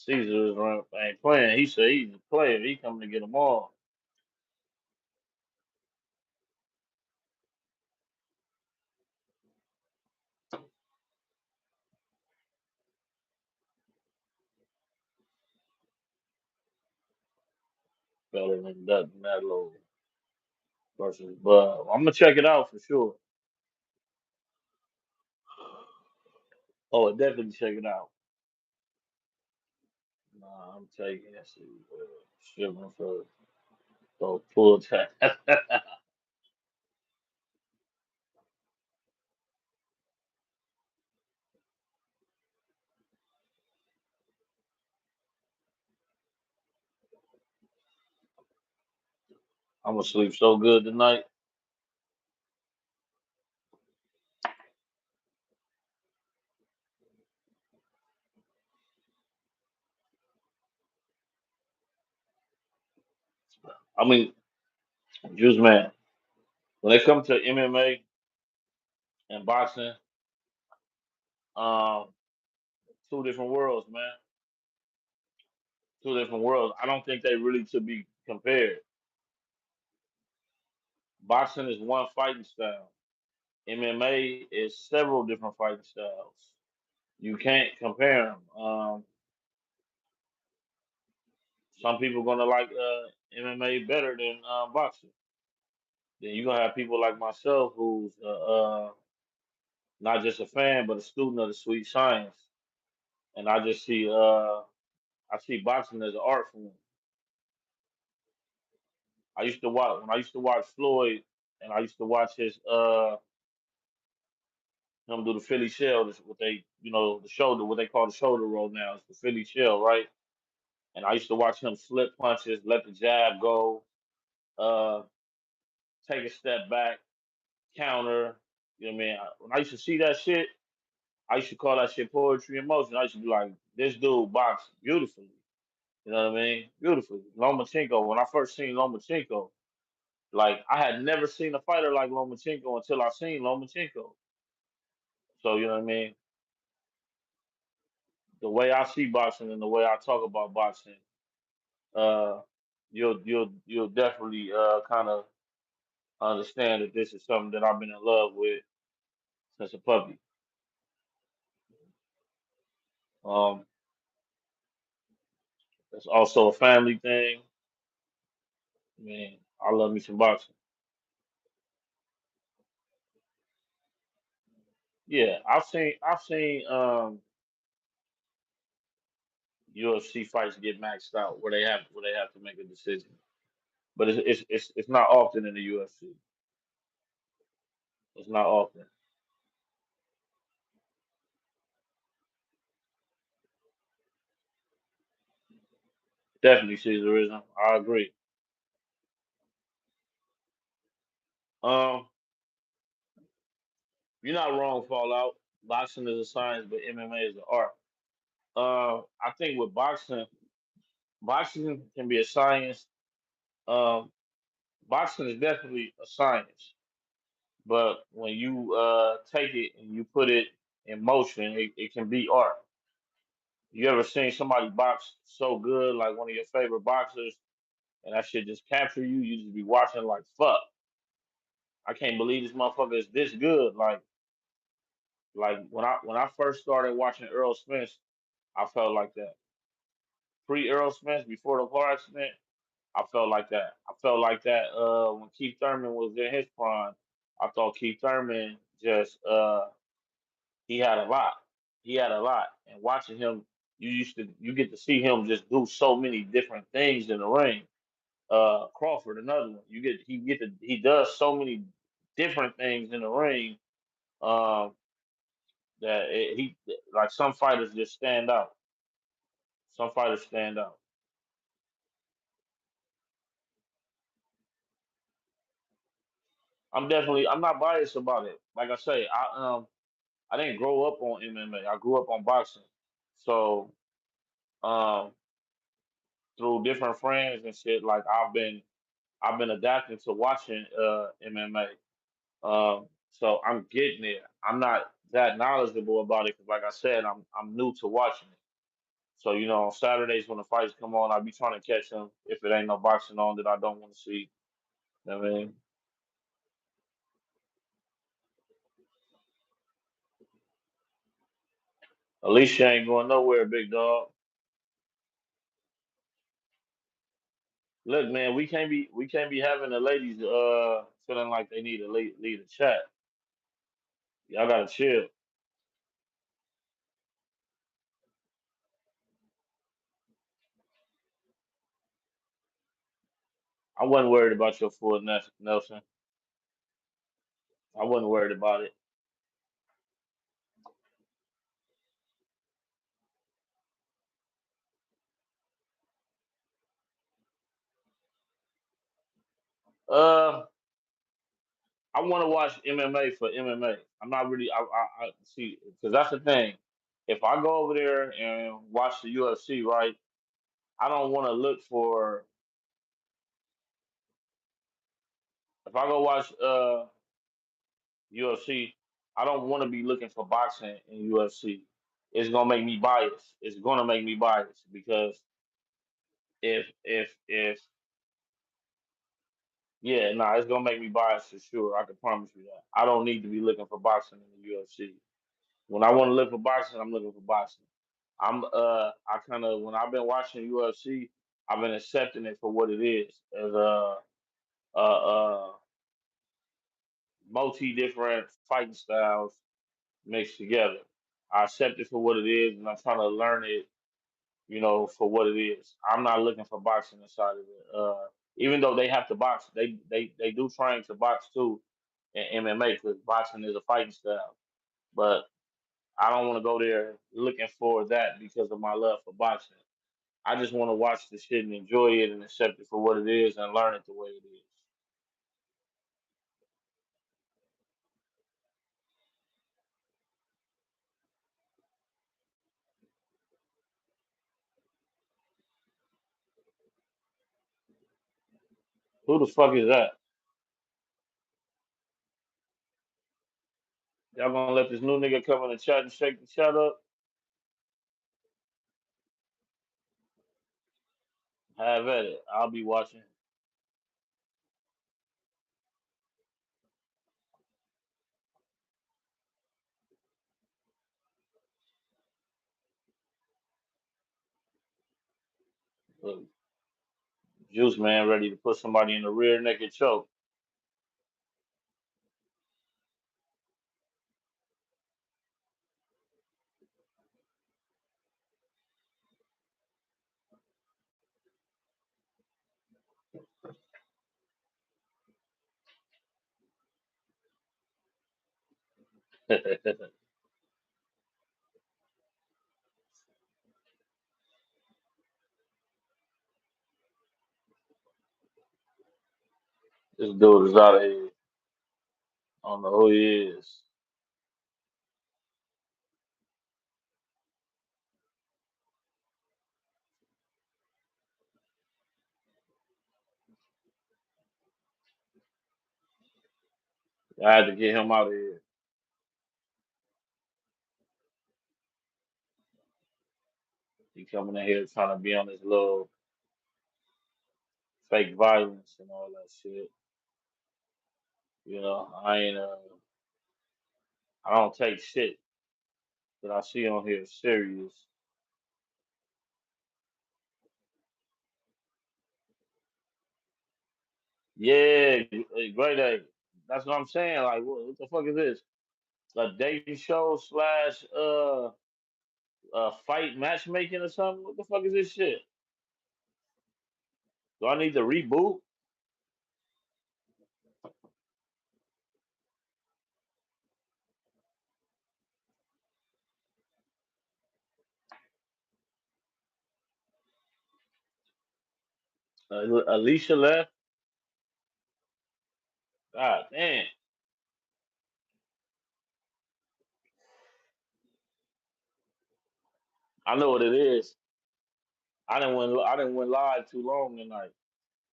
Caesar ain't playing. He said he's a player. He coming to get them all. Better than that little versus Bud. I'm gonna check it out for sure. Oh, definitely check it out. Nah, I'm taking that shit. Stripping for those full time. I'm gonna sleep so good tonight. I mean, Juice man, when it comes to MMA and boxing, um, two different worlds, man. Two different worlds. I don't think they really to be compared. Boxing is one fighting style. MMA is several different fighting styles. You can't compare them. Some people gonna like MMA better than boxing. Then you're gonna have people like myself who's not just a fan but a student of the sweet science. And I see boxing as an art form. I used to watch when I used to watch Floyd and I used to watch him do the Philly shell, what they the shoulder, what they call the shoulder roll now. It's the Philly shell, right? And I used to watch him slip punches, let the jab go, uh, take a step back, counter. You know what I mean? When I used to see that shit, I used to call that shit poetry in motion. I used to be like, this dude boxed beautifully. You know what I mean? Beautifully. Lomachenko, when I first seen Lomachenko, like I had never seen a fighter like Lomachenko until I seen Lomachenko. So you know what I mean? The way I see boxing and the way I talk about boxing, uh, you'll definitely kind of understand that this is something that I've been in love with since a puppy. Um, it's also a family thing. I mean, I love me some boxing. Yeah, I've seen UFC fights get maxed out where they have to make a decision, but it's not often in the UFC. It's not often. Definitely Caesarism. I agree. Um, you're not wrong, Fallout. Boxing is a science, but MMA is an art. I think with boxing, boxing can be a science. Um, Boxing is definitely a science, but when you take it and you put it in motion, it can be art. You ever seen somebody box so good, like one of your favorite boxers, and that shit just capture you? You just be watching like, fuck, I can't believe this motherfucker is this good. Like when I first started watching Earl Spence, I felt like that. Pre Earl Spence, before the car accident, I felt like that. I felt like that when Keith Thurman was in his prime. I thought Keith Thurman just he had a lot. He had a lot. And watching him, you get to see him just do so many different things in the ring. Crawford, another one. He does so many different things in the ring. Um, that he like some fighters just stand out. Some fighters stand out. I'm not biased about it. Like I say, I didn't grow up on MMA. I grew up on boxing. So um through different friends and shit, like I've been adapting to watching MMA. So I'm getting there. I'm not that knowledgeable about it because, like I said, I'm new to watching it. So on Saturdays when the fights come on, I be trying to catch them if it ain't no boxing on that I don't want to see. You know what I mean, Alicia ain't going nowhere, big dog. Look, man, we can't be having the ladies feeling like they need to lead a chat. Y'all gotta chill. I wasn't worried about your full Nelson. I wasn't worried about it. Uh, I want to watch MMA for MMA. I'm not really. I see because that's the thing. If I go over there and watch the UFC, right? I don't want to look for. If I go watch UFC, I don't want to be looking for boxing in UFC. It's gonna make me biased. It's gonna make me biased because if yeah, nah, it's gonna make me biased for sure. I can promise you that. I don't need to be looking for boxing in the UFC. When I want to look for boxing, I'm looking for boxing. I kind of when I've been watching UFC, I've been accepting it for what it is as a multi different fighting styles mixed together. I accept it for what it is, and I'm trying to learn it, for what it is. I'm not looking for boxing inside of it. Even though they have to box, they do train to box too in MMA because boxing is a fighting style. But I don't want to go there looking for that because of my love for boxing. I just want to watch the shit and enjoy it and accept it for what it is and learn it the way it is. Who the fuck is that? Y'all gonna let this new nigga come in the chat and shake the chat up? Have at it. I'll be watching. Look, Juice Man ready to put somebody in the rear naked choke. This dude is out of here. I don't know who he is. I had to get him out of here. He coming in here trying to be on this little fake violence and all that shit. I ain't I don't take shit that I see on here serious. Yeah, great day. That's what I'm saying. Like, what the fuck is this? A dating show slash fight matchmaking or something? What the fuck is this shit? Do I need to reboot? Alicia left. God damn. I know what it is. I didn't went live too long tonight.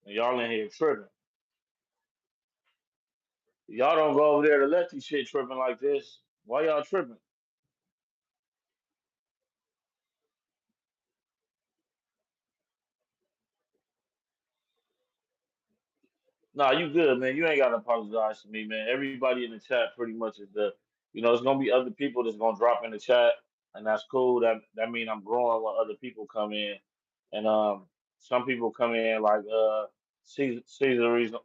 And y'all in here tripping. Y'all don't go over there to let these shit tripping like this. Why y'all tripping? Nah, you good, man. You ain't gotta apologize to me, man. Everybody in the chat pretty much is it's gonna be other people that's gonna drop in the chat, and that's cool. That mean I'm growing when other people come in, and some people come in like Caesarism.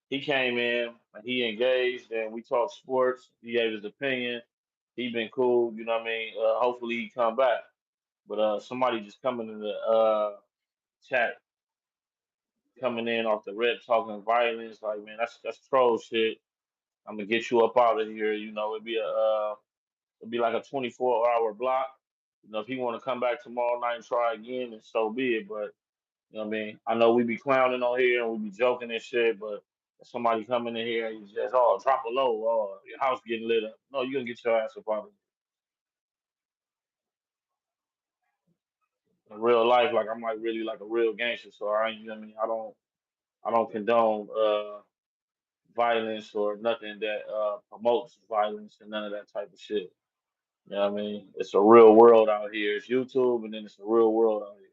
He came in and he engaged, and we talked sports. He gave his opinion. He been cool. You know what I mean? Hopefully he come back. But somebody just coming in the chat coming in off the rip talking violence. Like, man, that's troll shit. I'm gonna get you up out of here. It'd be like a 24-hour block. If he want to come back tomorrow night and try again, then so be it. But you know what I mean. I know we be clowning on here and we be joking and shit, but if somebody coming in here and you just drop a low, your house getting lit up. No, you gonna get your ass up out of here. In real life. Like I'm like really like a real gangster, so I ain't. You know what I mean. I don't condone violence or nothing that promotes violence and none of that type of shit. You know what I mean? It's a real world out here. It's YouTube, and then it's a real world out here.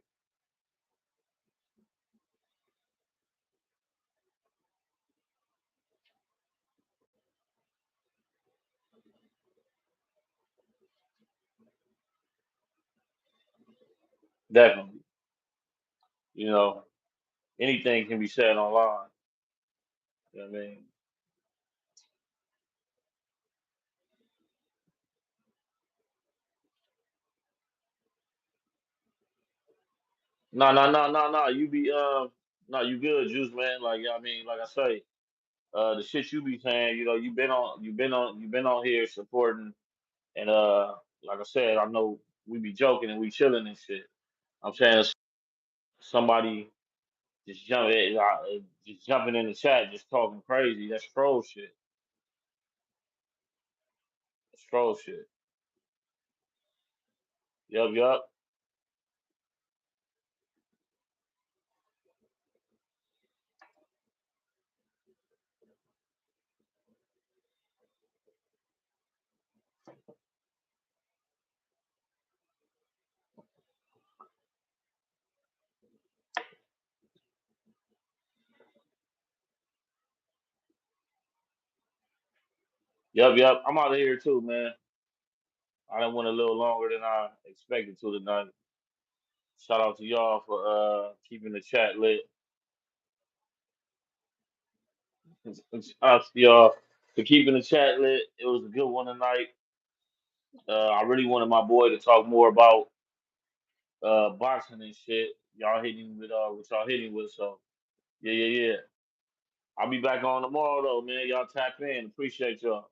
Definitely. You know, anything can be said online. You know what I mean? No, no, no, no, no. No, you good, Juice man. Like I mean, like I say, the shit you be saying, you've been on here supporting, and like I said, I know we be joking and we chilling and shit. I'm saying somebody just jumping in the chat, just talking crazy. That's troll shit. That's troll shit. Yup, yup, yup, yup. I'm out of here too, man. I done went a little longer than I expected to tonight. Shout out to y'all for keeping the chat lit. Shout out to y'all for keeping the chat lit. It was a good one tonight. I really wanted my boy to talk more about boxing and shit. Y'all hitting with what y'all hitting with. So yeah, yeah, yeah. I'll be back on tomorrow though, man. Y'all tap in. Appreciate y'all.